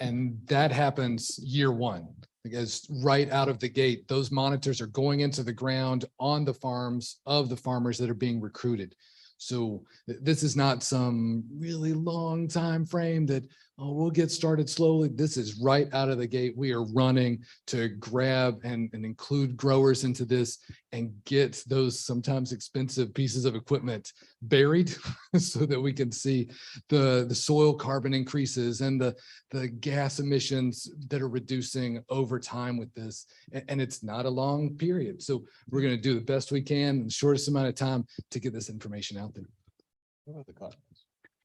And that happens year one, because right out of the gate, those monitors are going into the ground on the farms of the farmers that are being recruited. So this is not some really long time frame that, oh, we'll get started slowly. This is right out of the gate. We are running to grab and include growers into this and get those sometimes expensive pieces of equipment buried so that we can see the soil carbon increases and the gas emissions that are reducing over time with this. And it's not a long period. So we're going to do the best we can in the shortest amount of time to get this information out there. What about the cost?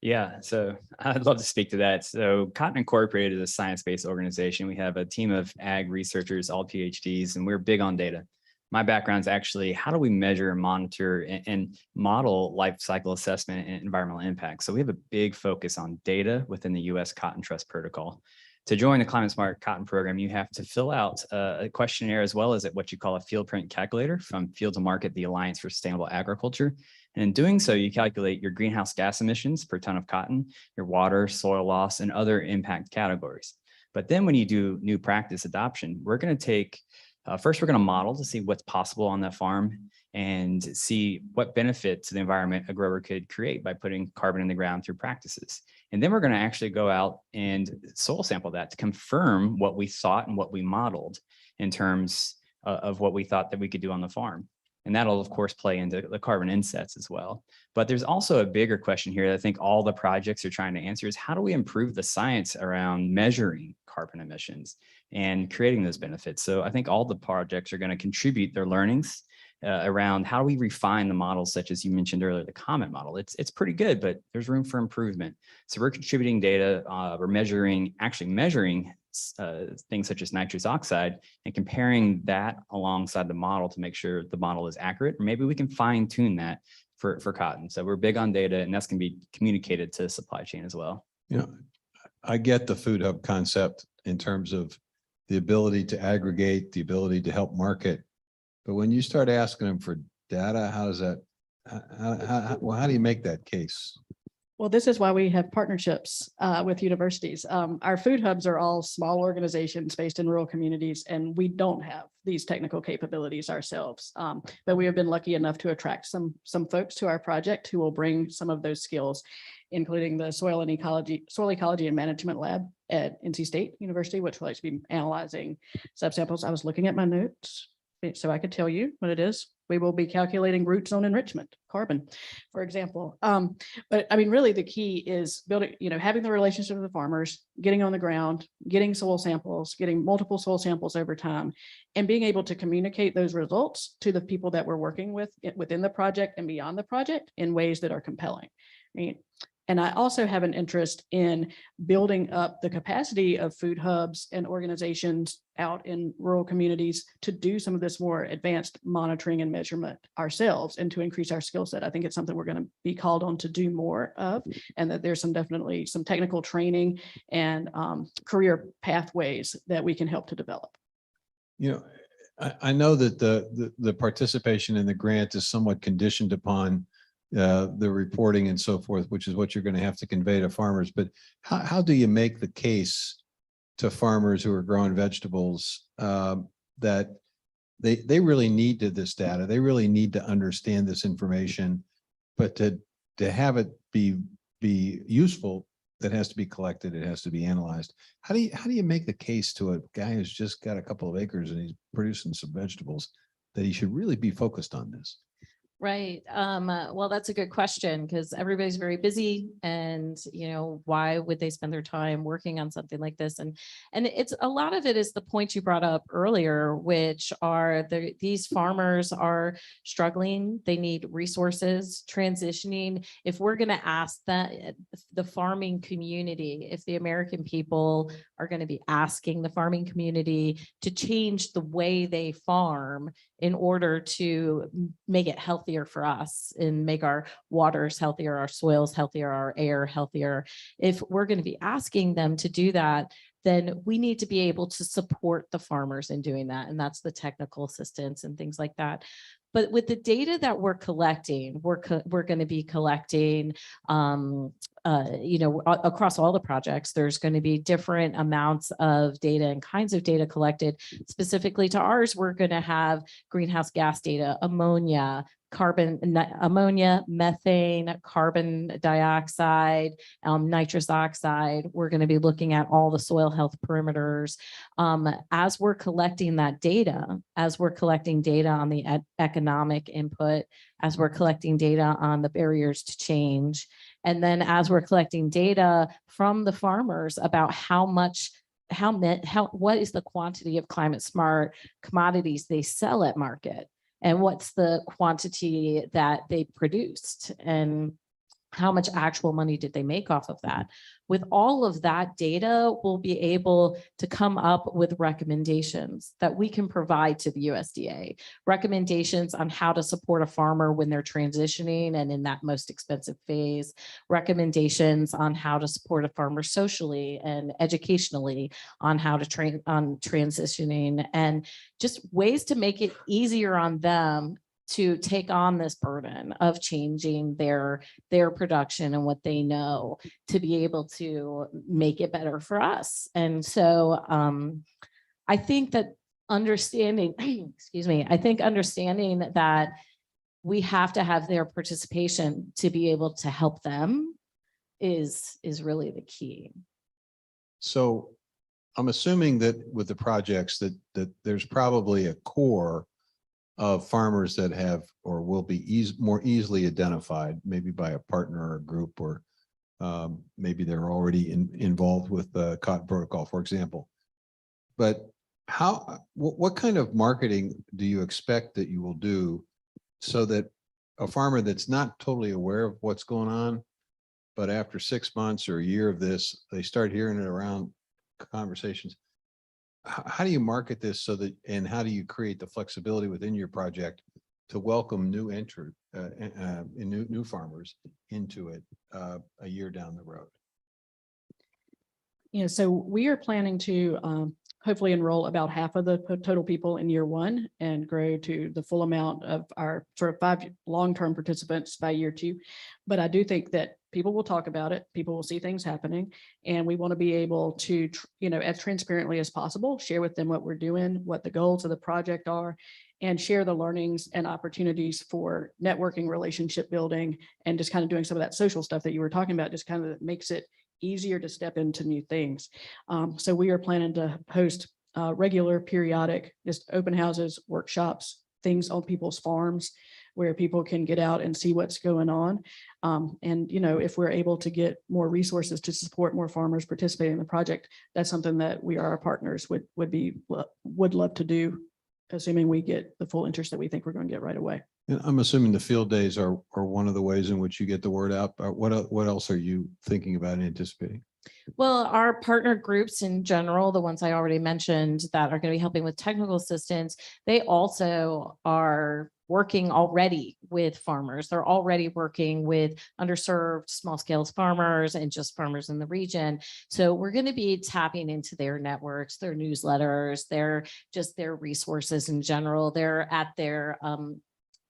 Yeah, so I'd love to speak to that. So Cotton Incorporated is a science-based organization. We have a team of ag researchers, all PhDs, and we're big on data. My background is actually how do we measure, monitor, and model life cycle assessment and environmental impact. So we have a big focus on data within the U.S. Cotton Trust Protocol. To join the Climate Smart Cotton Program, you have to fill out a questionnaire as well as what you call a field print calculator from Field to Market, the Alliance for Sustainable Agriculture. And in doing so, you calculate your greenhouse gas emissions per ton of cotton, your water, soil loss, and other impact categories. But then when you do new practice adoption, we're going to take, first, we're going to model to see what's possible on that farm and see what benefit to the environment a grower could create by putting carbon in the ground through practices. And then we're going to actually go out and soil sample that to confirm what we thought and what we modeled in terms of what we thought that we could do on the farm. And that'll, of course, play into the carbon insets as well. But there's also a bigger question here that I think all the projects are trying to answer is how do we improve the science around measuring carbon emissions and creating those benefits? So I think all the projects are going to contribute their learnings around how we refine the models, such as you mentioned earlier, the COMET model. It's pretty good, but there's room for improvement. So we're contributing data, we're actually measuring things such as nitrous oxide and comparing that alongside the model to make sure the model is accurate, or maybe we can fine tune that for cotton. So we're big on data, and that's going to be communicated to the supply chain as well. You know, I get the food hub concept in terms of the ability to aggregate, the ability to help market. But when you start asking them for data, how does that, how do you make that case? Well, this is why we have partnerships with universities. Our food hubs are all small organizations based in rural communities, and we don't have these technical capabilities ourselves. But we have been lucky enough to attract some folks to our project who will bring some of those skills, including the soil ecology and management lab at NC State University, which will actually be analyzing subsamples. I was looking at my notes so I could tell you what it is. We will be calculating root zone enrichment, carbon, for example. But I mean, really the key is building, having the relationship with the farmers, getting on the ground, getting soil samples, getting multiple soil samples over time, and being able to communicate those results to the people that we're working with within the project and beyond the project in ways that are compelling. Right? And I also have an interest in building up the capacity of food hubs and organizations out in rural communities to do some of this more advanced monitoring and measurement ourselves and to increase our skill set. I think it's something we're going to be called on to do more of, and that there's definitely some technical training and career pathways that we can help to develop. I know that the participation in the grant is somewhat conditioned upon the reporting and so forth, which is what you're going to have to convey to farmers. But how do you make the case to farmers who are growing vegetables that they really need this data, they really need to understand this information, but to have it be useful, that has to be collected. It has to be analyzed. How do you make the case to a guy who's just got a couple of acres and he's producing some vegetables that he should really be focused on this? Right. Well, that's a good question because everybody's very busy and, why would they spend their time working on something like this? And it's a lot of it is the point you brought up earlier, which are these farmers are struggling. They need resources transitioning. If we're going to ask that the farming community, if the American people are going to be asking the farming community to change the way they farm in order to make it healthier for us and make our waters healthier, our soils healthier, our air healthier. If we're going to be asking them to do that, then we need to be able to support the farmers in doing that. And that's the technical assistance and things like that. But with the data that we're collecting, we're going to be collecting, across all the projects, there's going to be different amounts of data and kinds of data collected. Specifically to ours, we're going to have greenhouse gas data, ammonia, methane, carbon dioxide, nitrous oxide. We're going to be looking at all the soil health perimeters. As we're collecting that data, as we're collecting data on the economic input, as we're collecting data on the barriers to change, and then as we're collecting data from the farmers about what is the quantity of climate smart commodities they sell at market, and what's the quantity that they produced, and how much actual money did they make off of that? With all of that data, we'll be able to come up with recommendations that we can provide to the USDA, recommendations on how to support a farmer when they're transitioning and in that most expensive phase, recommendations on how to support a farmer socially and educationally on how to train on transitioning, and just ways to make it easier on them to take on this burden of changing their production and what they know to be able to make it better for us. And so I think that understanding, understanding that we have to have their participation to be able to help them is really the key. So I'm assuming that with the projects that there's probably a core of farmers that have or will be more easily identified, maybe by a partner or a group, or maybe they're already involved with the Cotton Protocol, for example. But what kind of marketing do you expect that you will do so that a farmer that's not totally aware of what's going on, but after 6 months or a year of this, they start hearing it around conversations? How do you market this so that, and how do you create the flexibility within your project to welcome new new farmers into it a year down the road? So we are planning to hopefully enroll about half of the total people in year one and grow to the full amount of our sort of 5 long-term participants by year 2. But I do think that people will talk about it, people will see things happening, and we want to be able to, as transparently as possible, share with them what we're doing, what the goals of the project are, and share the learnings and opportunities for networking, relationship building, and just kind of doing some of that social stuff that you were talking about, just kind of makes it easier to step into new things. So we are planning to host regular, periodic, just open houses, workshops, things on people's farms where people can get out and see what's going on. And, if we're able to get more resources to support more farmers participating in the project, that's something that our partners would love to do, assuming we get the full interest that we think we're going to get right away. And I'm assuming the field days are one of the ways in which you get the word out. What else are you thinking about and anticipating? Well, our partner groups in general, the ones I already mentioned that are going to be helping with technical assistance, they also are working already with farmers. They're already working with underserved small scale farmers and just farmers in the region. So we're going to be tapping into their networks, their newsletters, their resources in general. They're at their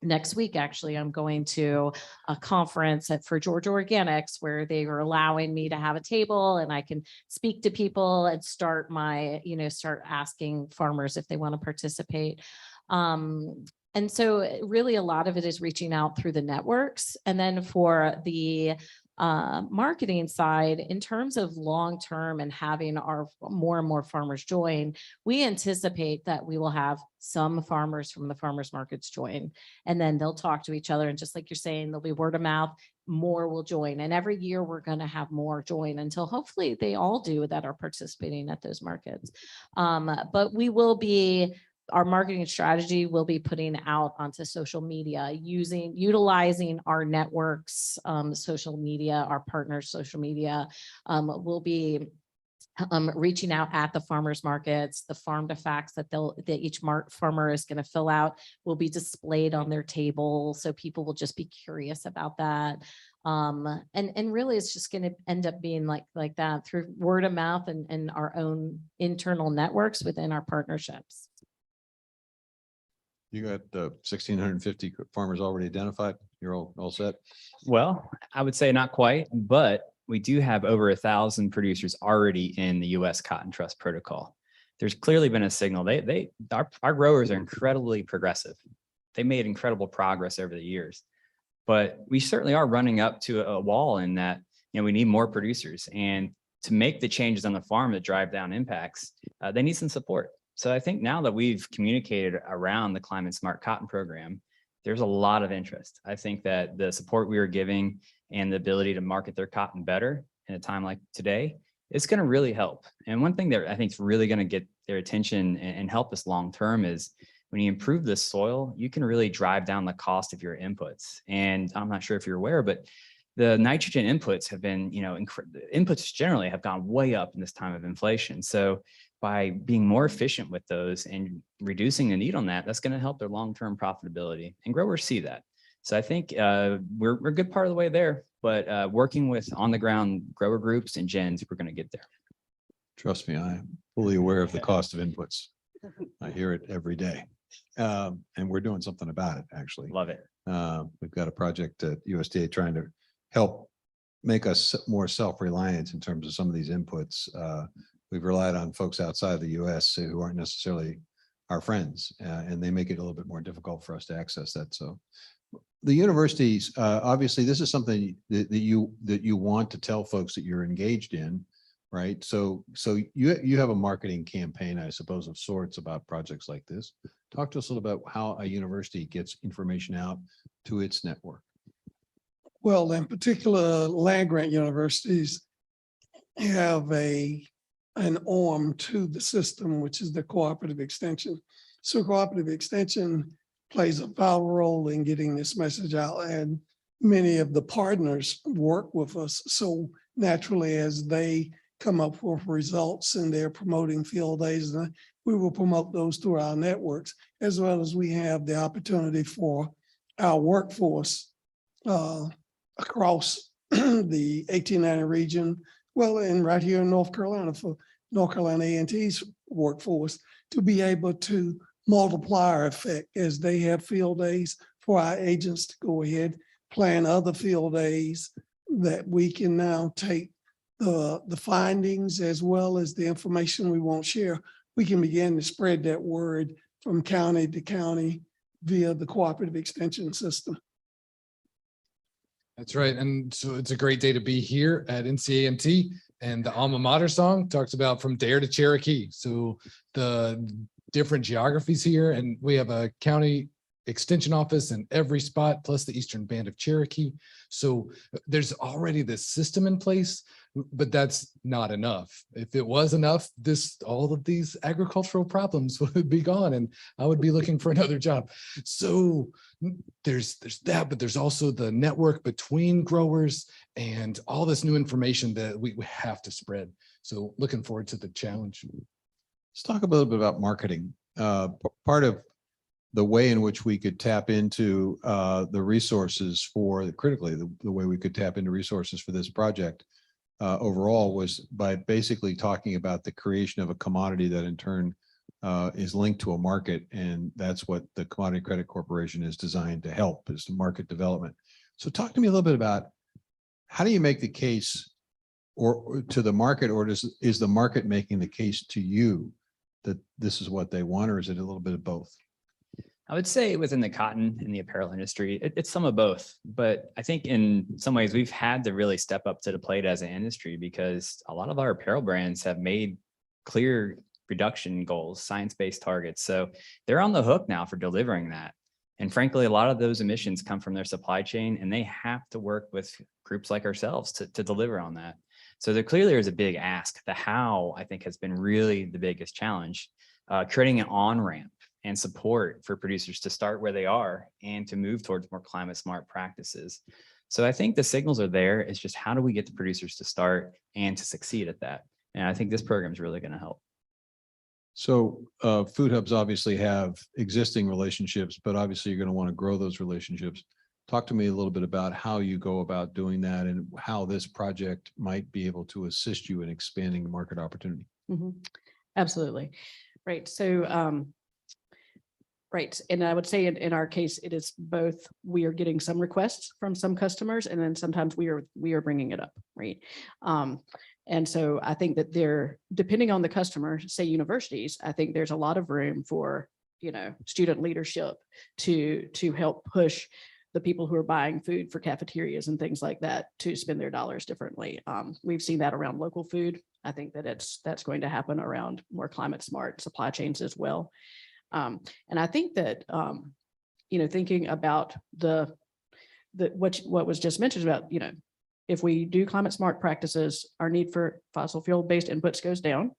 next week, actually, I'm going to a conference for Georgia Organics where they were allowing me to have a table and I can speak to people and start asking farmers if they want to participate. And so really a lot of it is reaching out through the networks. And then for the marketing side, in terms of long-term and having our more and more farmers join, we anticipate that we will have some farmers from the farmers markets join, and then they'll talk to each other. And just like you're saying, there'll be word of mouth, more will join. And every year we're going to have more join until hopefully they all do that are participating at those markets. But we will be, our marketing strategy will be putting out onto social media, utilizing our networks, social media, our partners' social media. We'll be reaching out at the farmers markets. The farm to facts that each farmer is going to fill out will be displayed on their table, so people will just be curious about that. And really it's just going to end up being like that through word of mouth and our own internal networks within our partnerships. You got 1,650 farmers already identified. You're all set. Well, I would say not quite, but we do have over 1,000 producers already in the U.S. Cotton Trust Protocol. There's clearly been a signal. Our growers are incredibly progressive. They made incredible progress over the years, but we certainly are running up to a wall in that, we need more producers, and to make the changes on the farm that drive down impacts, they need some support. So I think now that we've communicated around the Climate Smart Cotton Program, there's a lot of interest. I think that the support we are giving and the ability to market their cotton better in a time like today, it's going to really help. And one thing that I think is really going to get their attention and help us long term is when you improve the soil, you can really drive down the cost of your inputs. And I'm not sure if you're aware, but the nitrogen inputs have been, inputs generally have gone way up in this time of inflation. So by being more efficient with those and reducing the need on that, that's going to help their long-term profitability, and growers see that. So I think we're a good part of the way there, but working with on-the-ground grower groups and gens, we're going to get there. Trust me, I am fully aware of the cost of inputs. I hear it every day. And we're doing something about it, actually. Love it. We've got a project at USDA trying to help make us more self-reliant in terms of some of these inputs. We've relied on folks outside the US who aren't necessarily our friends, and they make it a little bit more difficult for us to access that. So the universities, obviously, this is something that you want to tell folks that you're engaged in, right? So you have a marketing campaign, I suppose, of sorts about projects like this. Talk to us a little about how a university gets information out to its network. Well, in particular, land-grant universities have an arm to the system, which is the cooperative extension. So cooperative extension plays a vital role in getting this message out, and many of the partners work with us. So naturally, as they come up with results and they're promoting field days, we will promote those through our networks, as well as we have the opportunity for our workforce across the 1890 region, well, and right here in North Carolina, for North Carolina A&T's workforce, to be able to multiplier effect as they have field days for our agents to go ahead, plan other field days, that we can now take the findings as well as the information we won't share. We can begin to spread that word from county to county via the cooperative extension system. That's right. And so it's a great day to be here at NCA&T, and the alma mater song talks about from Dare to Cherokee. So the different geographies here, and we have a county extension office in every spot, plus the Eastern Band of Cherokee. So there's already this system in place, but that's not enough. If it was enough, all of these agricultural problems would be gone, and I would be looking for another job. So there's that, but there's also the network between growers and all this new information that we have to spread. So looking forward to the challenge. Let's talk a little bit about marketing. Part of the way in which we could tap into the resources critically, the way we could tap into resources for this project overall was by basically talking about the creation of a commodity that in turn is linked to a market. And that's what the Commodity Credit Corporation is designed to help, is the market development. So talk to me a little bit about how do you make the case or to the market, or is the market making the case to you that this is what they want, or is it a little bit of both? I would say within the cotton and the apparel industry, it's some of both. But I think in some ways we've had to really step up to the plate as an industry because a lot of our apparel brands have made clear reduction goals, science-based targets. So they're on the hook now for delivering that. And frankly, a lot of those emissions come from their supply chain and they have to work with groups like ourselves to deliver on that. So there clearly is a big ask. The how, I think, has been really the biggest challenge, creating an on-ramp and support for producers to start where they are and to move towards more climate smart practices. So I think the signals are there. It's just how do we get the producers to start and to succeed at that? And I think this program is really going to help. So food hubs obviously have existing relationships, but obviously you're going to want to grow those relationships. Talk to me a little bit about how you go about doing that and how this project might be able to assist you in expanding the market opportunity. Absolutely. Right. So, right. And I would say in our case, it is both. We are getting some requests from some customers, and then sometimes we are bringing it up. Right. And so I think that depending on the customer, say universities, I think there's a lot of room for, student leadership to help push the people who are buying food for cafeterias and things like that to spend their dollars differently. We've seen that around local food. I think that that's going to happen around more climate smart supply chains as well. And I think that, thinking about what was just mentioned about, if we do climate smart practices, our need for fossil fuel based inputs goes down.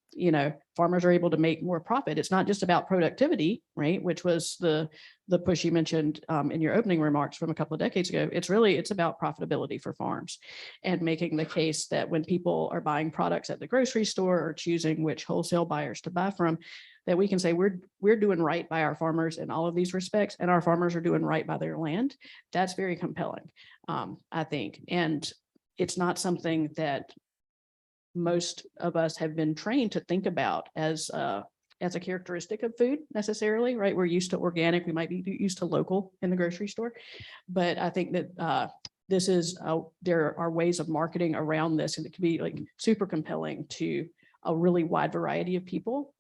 Farmers are able to make more profit. It's not just about productivity, right? Which was the push you mentioned in your opening remarks from a couple of decades ago. It's about profitability for farms and making the case that when people are buying products at the grocery store or choosing which wholesale buyers to buy from, that we can say we're doing right by our farmers in all of these respects, and our farmers are doing right by their land. That's very compelling, I think. And it's not something that most of us have been trained to think about as a characteristic of food necessarily, right? We're used to organic, we might be used to local in the grocery store. But I think that there are ways of marketing around this, and it can be like super compelling to a really wide variety of people.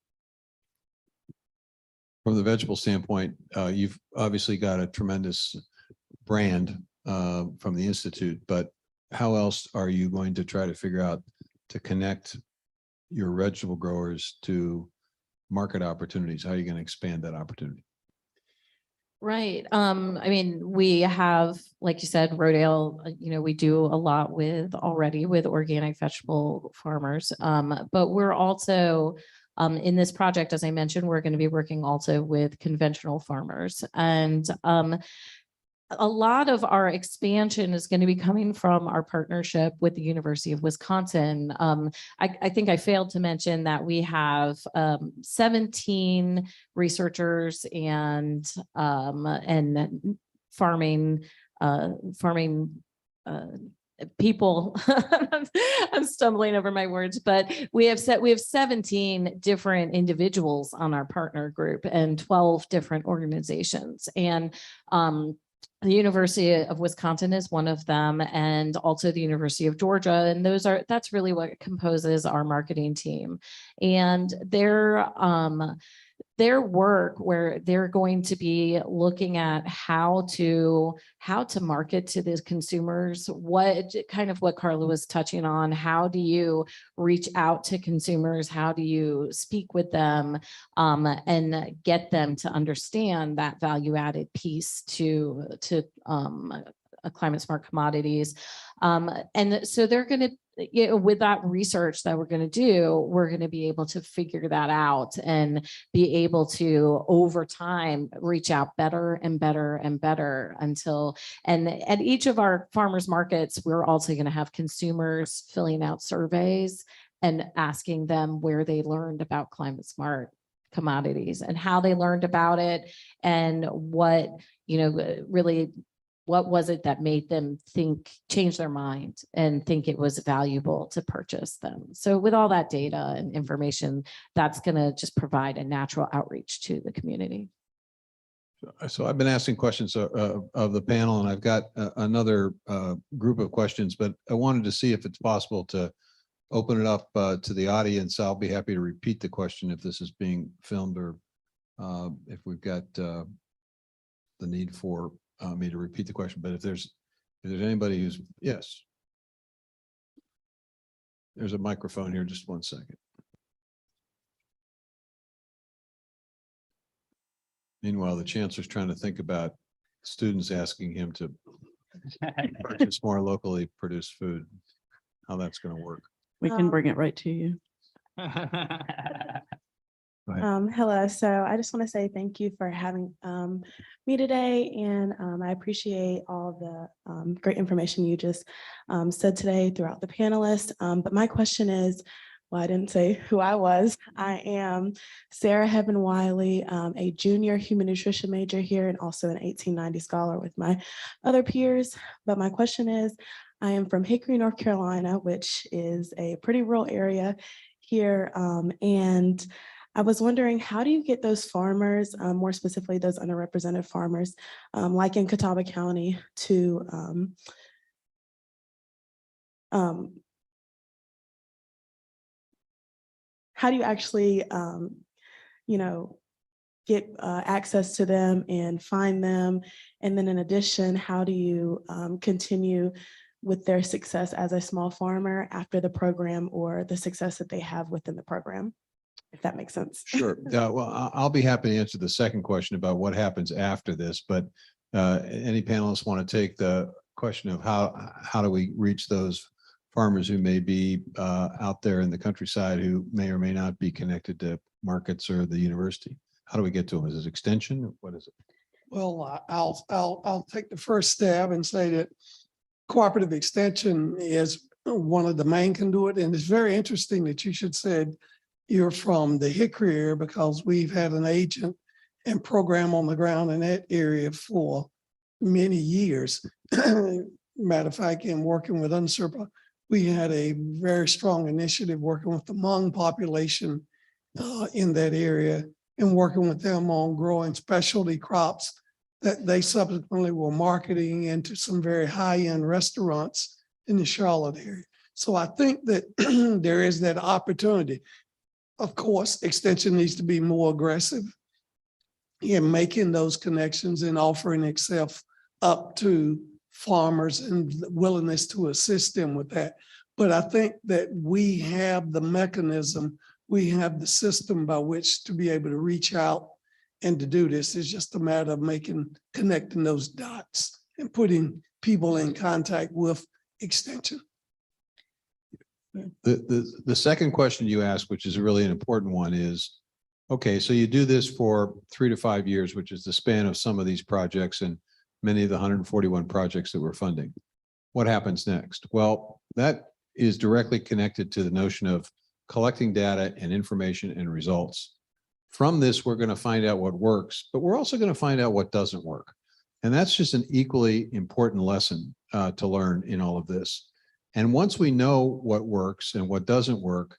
From the vegetable standpoint, you've obviously got a tremendous brand from the Institute, but how else are you going to try to figure out to connect your vegetable growers to market opportunities? How are you going to expand that opportunity? Right. We have, like you said, Rodale, we do a lot already with organic vegetable farmers. But we're also in this project, as I mentioned, we're going to be working also with conventional farmers. And a lot of our expansion is going to be coming from our partnership with the University of Wisconsin. I think I failed to mention that we have 17 researchers and farming people. I'm stumbling over my words, but we have 17 different individuals on our partner group and 12 different organizations. And the University of Wisconsin is one of them, and also the University of Georgia. And that's really what composes our marketing team. And their work, where they're going to be looking at how to market to these consumers, what Carla was touching on, how do you reach out to consumers, how do you speak with them and get them to understand that value added piece to a climate smart commodities. And so they're going to, with that research that we're going to do, we're going to be able to figure that out and be able to, over time, reach out better and better and better until, and at each of our farmers markets, we're also going to have consumers filling out surveys and asking them where they learned about climate smart commodities and how they learned about it and what, really, what was it that made them change their mind and think it was valuable to purchase them? So with all that data and information, that's going to just provide a natural outreach to the community. So I've been asking questions of the panel, and I've got another group of questions, but I wanted to see if it's possible to open it up to the audience. I'll be happy to repeat the question if this is being filmed or if we've got the need for me to repeat the question, but if there's anybody who's, yes. There's a microphone here, just one second. Meanwhile, the chancellor's trying to think about students asking him to purchase more locally produced food, how that's going to work. We can bring it right to you. Hello, so I just want to say thank you for having me today, and I appreciate all the great information you just said today throughout the panelists. But my question is, well, I didn't say who I was. I am Sarah Heaven Wiley, a junior human nutrition major here and also an 1890 scholar with my other peers. But my question is, I am from Hickory, North Carolina, which is a pretty rural area here, and I was wondering, how do you get those farmers, more specifically those underrepresented farmers, like in Catawba County, to how do you actually, get access to them and find them? And then in addition, how do you continue with their success as a small farmer after the program, or the success that they have within the program? If that makes sense. Sure. Well, I'll be happy to answer the second question about what happens after this, but any panelists want to take the question of how do we reach those farmers who may be out there in the countryside who may or may not be connected to markets or the university? How do we get to them? Is it extension? What is it? Well, I'll take the first stab and say that cooperative extension is one of the main conduit. And it's very interesting that you should said you're from the Hickory area, because we've had an agent and program on the ground in that area for many years. Matter of fact, in working with UNSERPA, we had a very strong initiative working with the Hmong population in that area and working with them on growing specialty crops that they subsequently were marketing into some very high-end restaurants in the Charlotte area. So I think that there is that opportunity. Of course, extension needs to be more aggressive in making those connections and offering itself up to farmers and willingness to assist them with that. But I think that we have the mechanism, we have the system by which to be able to reach out and to do this. It's just a matter of connecting those dots and putting people in contact with extension. The second question you asked, which is really an important one, is, okay, so you do this for 3 to 5 years, which is the span of some of these projects and many of the 141 projects that we're funding. What happens next? Well, that is directly connected to the notion of collecting data and information and results. From this, we're going to find out what works, but we're also going to find out what doesn't work. And that's just an equally important lesson to learn in all of this. And once we know what works and what doesn't work,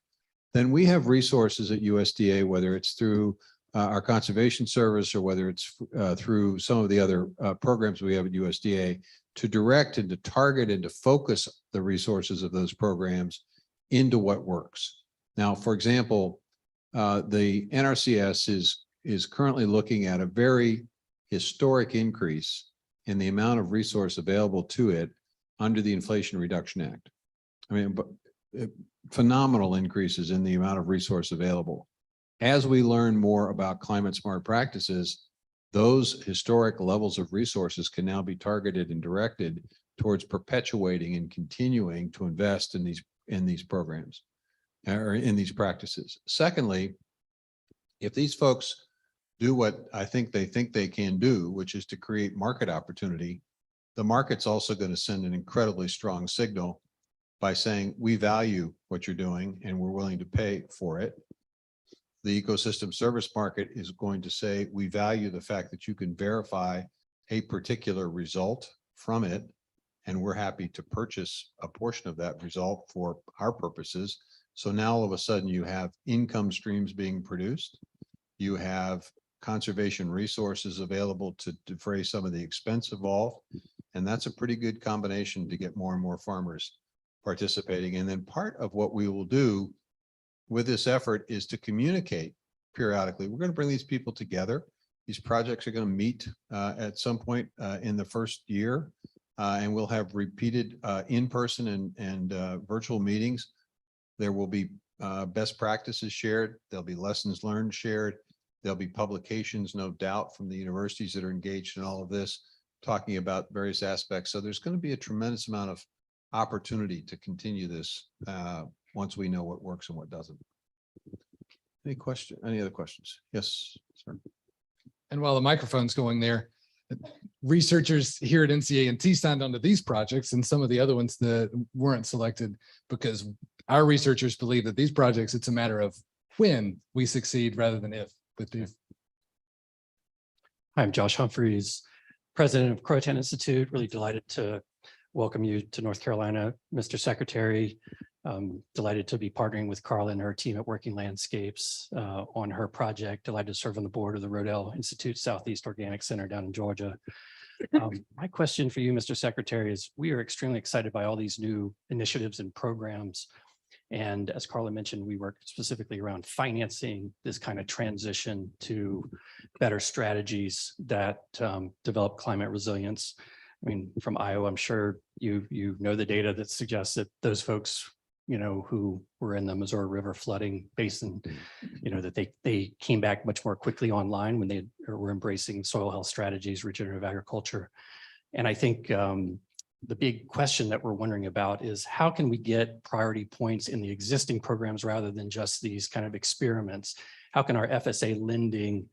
then we have resources at USDA, whether it's through our conservation service or whether it's through some of the other programs we have at USDA, to direct and to target and to focus the resources of those programs into what works. Now, for example, the NRCS is currently looking at a very historic increase in the amount of resource available to it under the Inflation Reduction Act. I mean, but phenomenal increases in the amount of resource available. As we learn more about climate smart practices, those historic levels of resources can now be targeted and directed towards perpetuating and continuing to invest in these programs or in these practices. Secondly, if these folks do what I think they can do, which is to create market opportunity, the market's also going to send an incredibly strong signal by saying, we value what you're doing and we're willing to pay for it. The ecosystem service market is going to say, we value the fact that you can verify a particular result from it, and we're happy to purchase a portion of that result for our purposes. So now all of a sudden you have income streams being produced. You have conservation resources available to defray some of the expense involved. And that's a pretty good combination to get more and more farmers participating. And then part of what we will do with this effort is to communicate periodically. We're going to bring these people together These projects are going to meet at some point in the first year. And we'll have repeated in-person and virtual meetings. There will be best practices shared. There'll be lessons learned shared. There'll be publications, no doubt, from the universities that are engaged in all of this, talking about various aspects. So there's going to be a tremendous amount of opportunity to continue this once we know what works and what doesn't. Any other questions? Yes, sir. And while the microphone's going there, researchers here at NCA&T signed onto these projects and some of the other ones that weren't selected because our researchers believe that these projects, it's a matter of when we succeed rather than if with these. I'm Josh Humphreys, president of Croatan Institute. Really delighted to welcome you to North Carolina, Mr. Secretary. Delighted to be partnering with Carla and her team at Working Landscapes on her project. Delighted to serve on the board of the Rodell Institute Southeast Organic Center down in Georgia. My question for you, Mr. Secretary, is we are extremely excited by all these new initiatives and programs. And as Carla mentioned, we work specifically around financing this kind of transition to better strategies that develop climate resilience. I mean, from Iowa, I'm sure you know the data that suggests that those folks, you know, who were in the Missouri River flooding basin, you know, that they came back much more quickly online when they were embracing soil health strategies, regenerative agriculture. And I think the big question that we're wondering about is how can we get priority points in the existing programs rather than just these kind of experiments? How can our FSA lending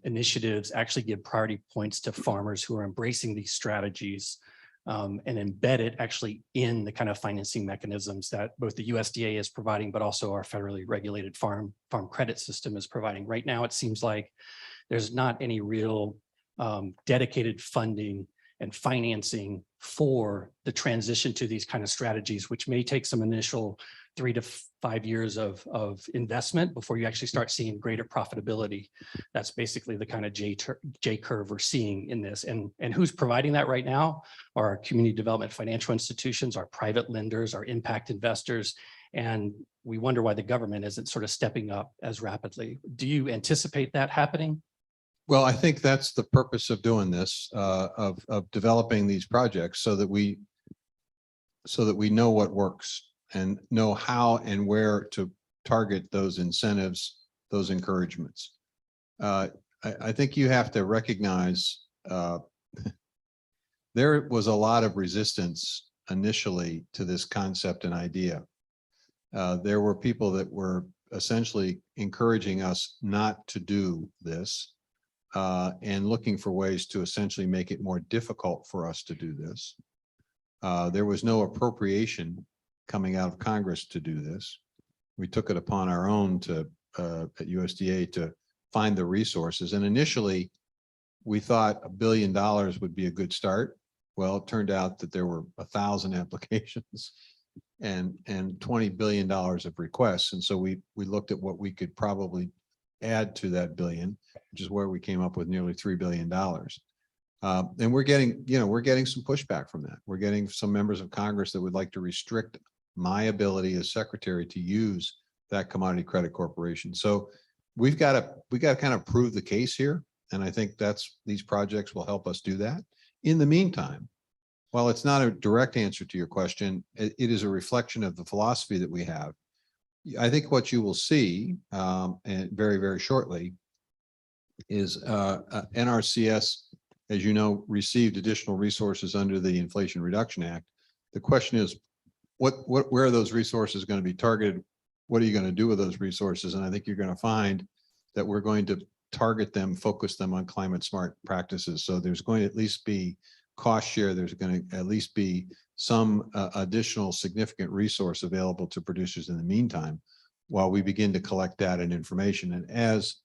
initiatives actually give priority points to farmers who are embracing these strategies and embed it actually in the kind of financing mechanisms that both the USDA is providing, but also our federally regulated farm credit system is providing? Right now, it seems like there's not any real dedicated funding and financing for the transition to these kind of strategies, which may take some initial 3 to 5 years of investment before you actually start seeing greater profitability. That's basically the kind of J curve we're seeing in this. And who's providing that right now are our community development financial institutions, our private lenders, our impact investors. And we wonder why the government isn't sort of stepping up as rapidly. Do you anticipate that happening? Well, I think that's the purpose of doing this, of developing these projects so that we know what works and know how and where to target those incentives, those encouragements. I think you have to recognize there was a lot of resistance initially to this concept and idea. There were people that were essentially encouraging us not to do this. And looking for ways to essentially make it more difficult for us to do this. There was no appropriation coming out of Congress to do this. We took it upon our own to at USDA to find the resources. And initially, we thought $1 billion would be a good start. Well, it turned out that there were 1,000 applications and $20 billion of requests. And so we looked at what we could probably add to that billion, which is where we came up with nearly $3 billion. And we're getting some pushback from that. We're getting some members of Congress that would like to restrict my ability as secretary to use that Commodity Credit Corporation. So we got to kind of prove the case here. And I think these projects will help us do that. In the meantime, while it's not a direct answer to your question, it is a reflection of the philosophy that we have. I think what you will see, and very, very shortly, is NRCS, as you know, received additional resources under the Inflation Reduction Act. The question is, where are those resources going to be targeted? What are you going to do with those resources? And I think you're going to find that we're going to target them, focus them on climate smart practices. So there's going to at least be cost share. There's going to at least be some additional significant resource available to producers in the meantime, while we begin to collect data and information. And as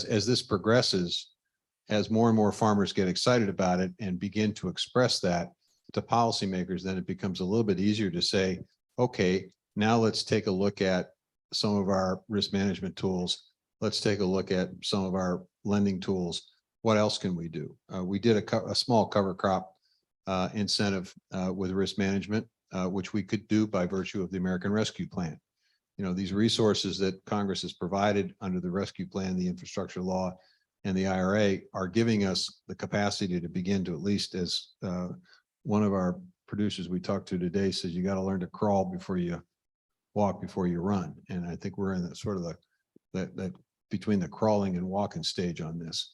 this progresses, as more and more farmers get excited about it and begin to express that to policymakers, then it becomes a little bit easier to say, okay, now let's take a look at some of our risk management tools. Let's take a look at some of our lending tools. What else can we do? We did a small cover crop incentive with risk management, which we could do by virtue of the American Rescue Plan. You know, these resources that Congress has provided under the Rescue Plan, the infrastructure law, and the IRA are giving us the capacity to begin to, at least as one of our producers we talked to today says, you got to learn to crawl before you walk, before you run. And I think we're in that sort of that between the crawling and walking stage on this.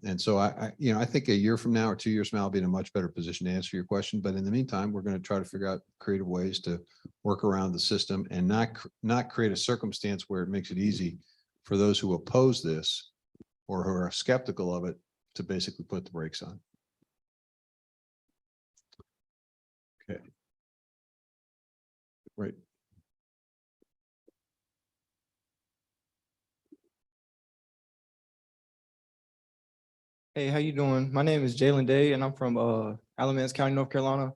And so I think a year from now or 2 years from now, I'll be in a much better position to answer your question. But in the meantime, we're going to try to figure out creative ways to work around the system and not create a circumstance where it makes it easy for those who oppose this or who are skeptical of it to basically put the brakes on. Okay. Right. Hey, how you doing? My name is Jalen Day and I'm from Alamance County, North Carolina.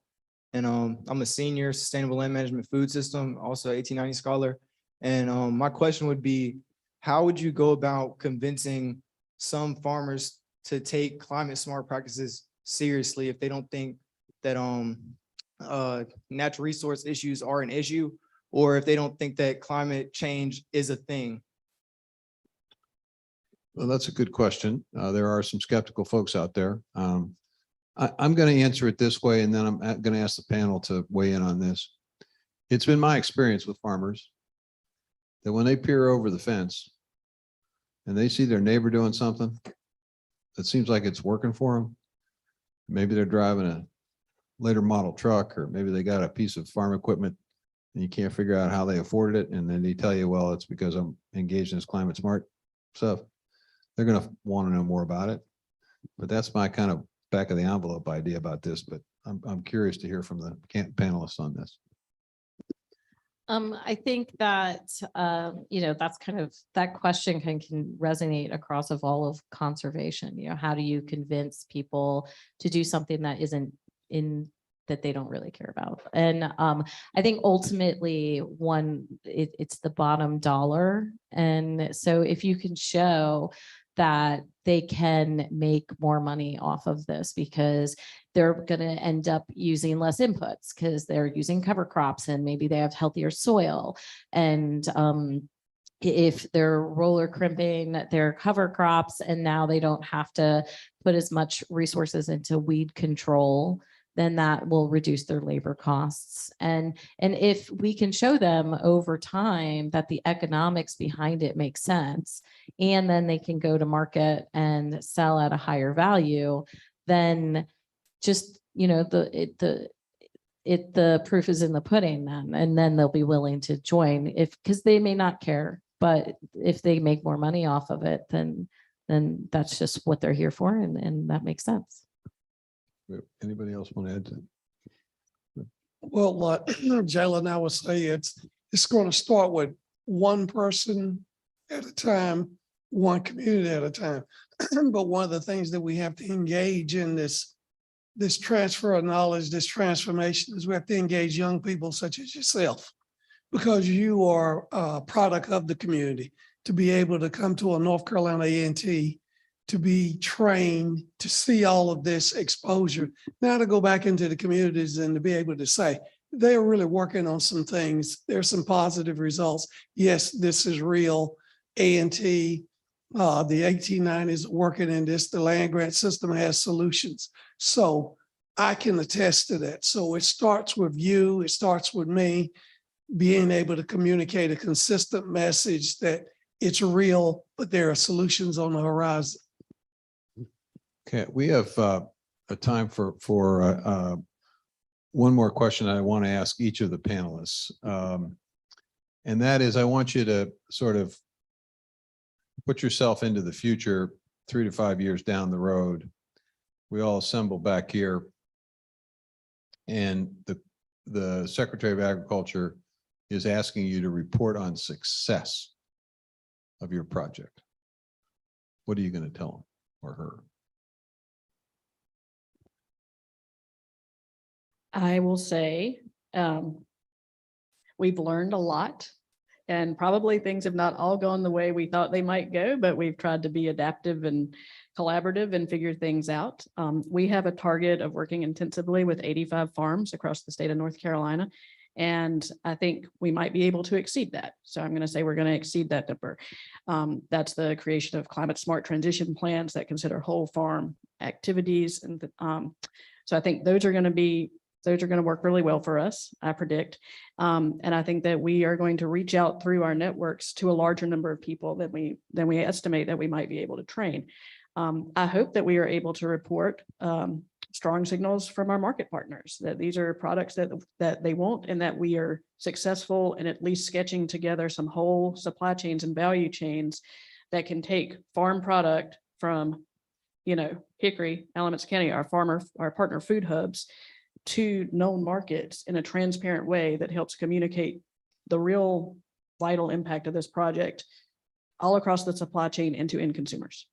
And I'm a senior sustainable land management food system, also 1890 scholar. And my question would be, how would you go about convincing some farmers to take climate smart practices seriously if they don't think that natural resource issues are an issue, or if they don't think that climate change is a thing? Well, that's a good question. There are some skeptical folks out there. I'm going to answer it this way, and then I'm going to ask the panel to weigh in on this. It's been my experience with farmers that when they peer over the fence and they see their neighbor doing something that seems like it's working for them, maybe they're driving a later model truck, or maybe they got a piece of farm equipment and you can't figure out how they afforded it. And then they tell you, well, it's because I'm engaged in this climate smart stuff. They're going to want to know more about it. But that's my kind of back of the envelope idea about this. But I'm curious to hear from the panelists on this. I think that, that's kind of, that question can resonate across of all of conservation. How do you convince people to do something that isn't that they don't really care about? And I think ultimately it's the bottom dollar. And so if you can show that they can make more money off of this because they're going to end up using less inputs because they're using cover crops and maybe they have healthier soil. And if they're roller crimping their cover crops and now they don't have to put as much resources into weed control, then that will reduce their labor costs. And if we can show them over time that the economics behind it make sense, and then they can go to market and sell at a higher value, then just, the proof is in the pudding then, and then they'll be willing to join because they may not care, but if they make more money off of it, then that's just what they're here for. And that makes sense. Anybody else want to add to that? Well, Jalen, I would say it's going to start with one person at a time, one community at a time. But one of the things that we have to engage in this transfer of knowledge, this transformation, is we have to engage young people such as yourself, because you are a product of the community, to be able to come to a North Carolina A&T, to be trained, to see all of this exposure, now to go back into the communities and to be able to say, they're really working on some things. There's some positive results. Yes, this is real. A&T, the 1890s are working in this. The land grant system has solutions. So I can attest to that. So it starts with you. It starts with me being able to communicate a consistent message that it's real, but there are solutions on the horizon. Okay, we have a time for one more question I want to ask each of the panelists. And that is, I want you to sort of put yourself into the future 3 to 5 years down the road. We all assemble back here, and the Secretary of Agriculture is asking you to report on success of your project. What are you going to tell him or her? I will say, we've learned a lot, and probably things have not all gone the way we thought they might go, but we've tried to be adaptive and collaborative and figure things out. We have a target of working intensively with 85 farms across the state of North Carolina. And I think we might be able to exceed that. So I'm going to say we're going to exceed that number. That's the creation of climate smart transition plans that consider whole farm activities. And so I think those are going to work really well for us, I predict. And I think that we are going to reach out through our networks to a larger number of people than we estimate that we might be able to train. I hope that we are able to report strong signals from our market partners that these are products that they want, and that we are successful in at least sketching together some whole supply chains and value chains that can take farm product from, Hickory, Alamance County, our partner food hubs, to known markets in a transparent way that helps communicate the real vital impact of this project all across the supply chain and to end consumers.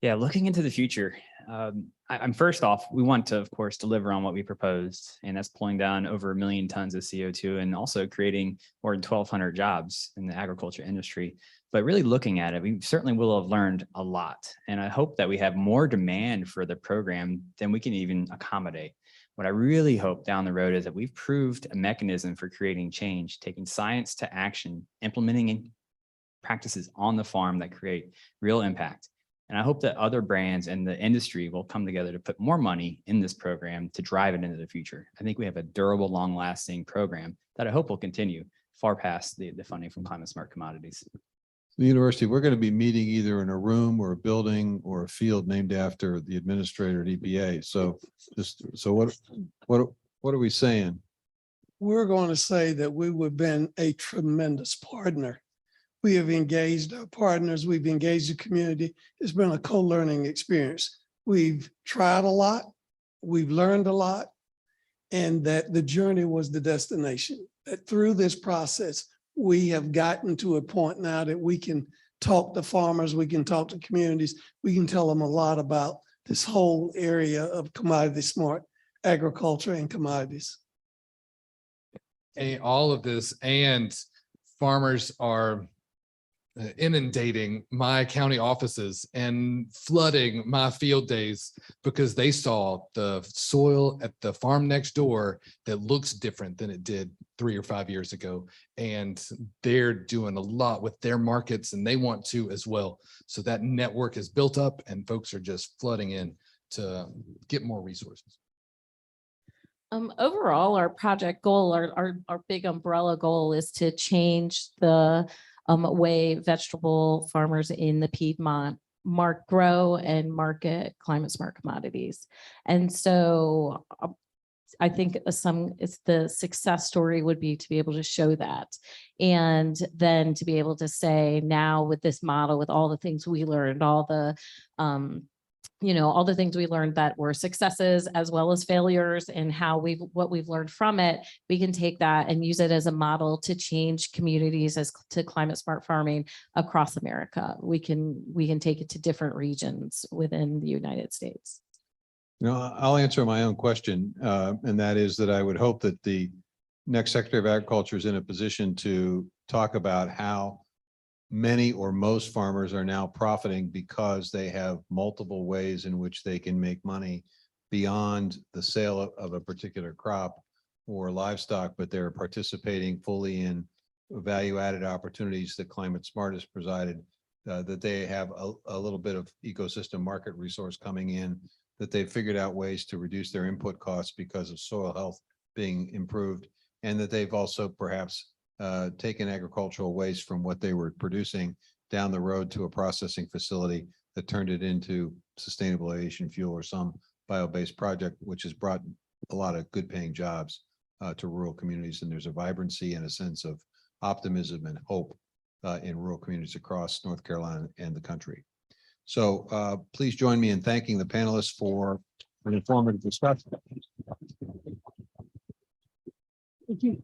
Yeah, looking into the future, I'm first off, we want to, of course, deliver on what we proposed, and that's pulling down over 1 million tons of CO2 and also creating more than 1,200 jobs in the agriculture industry. But really looking at it, we certainly will have learned a lot. And I hope that we have more demand for the program than we can even accommodate. What I really hope down the road is that we've proved a mechanism for creating change, taking science to action, implementing practices on the farm that create real impact. And I hope that other brands and the industry will come together to put more money in this program to drive it into the future. I think we have a durable, long-lasting program that I hope will continue far past the funding from Climate Smart Commodities. The university, we're going to be meeting either in a room or a building or a field named after the administrator at EPA. So what are we saying? We're going to say that we have been a tremendous partner. We have engaged our partners. We've engaged the community. It's been a co-learning experience. We've tried a lot. We've learned a lot, and that the journey was the destination. That through this process, we have gotten to a point now that we can talk to farmers, we can talk to communities, we can tell them a lot about this whole area of commodity smart agriculture and commodities. All of this, and farmers are inundating my county offices and flooding my field days because they saw the soil at the farm next door that looks different than it did 3 or 5 years ago. And they're doing a lot with their markets, and they want to as well. So that network is built up and folks are just flooding in to get more resources. Overall, our project goal, our big umbrella goal is to change the way vegetable farmers in the Piedmont grow and market climate smart commodities. And so I think it's the success story would be to be able to show that, and then to be able to say, now with this model, with all the things we learned, all the all the things we learned that were successes as well as failures, and what we've learned from it, we can take that and use it as a model to change communities to climate smart farming across America. We can take it to different regions within the United States. I'll answer my own question, and that is that I would hope that the next Secretary of Agriculture is in a position to talk about how many or most farmers are now profiting because they have multiple ways in which they can make money beyond the sale of a particular crop or livestock, but they're participating fully in value-added opportunities that Climate Smart has provided, that they have a little bit of ecosystem market resource coming in, that they've figured out ways to reduce their input costs because of soil health being improved, and that they've also perhaps taken agricultural waste from what they were producing down the road to a processing facility that turned it into sustainable aviation fuel or some bio-based project, which has brought a lot of good paying jobs to rural communities. And there's a vibrancy and a sense of optimism and hope in rural communities across North Carolina and the country. So please join me in thanking the panelists for an informative discussion. Thank you.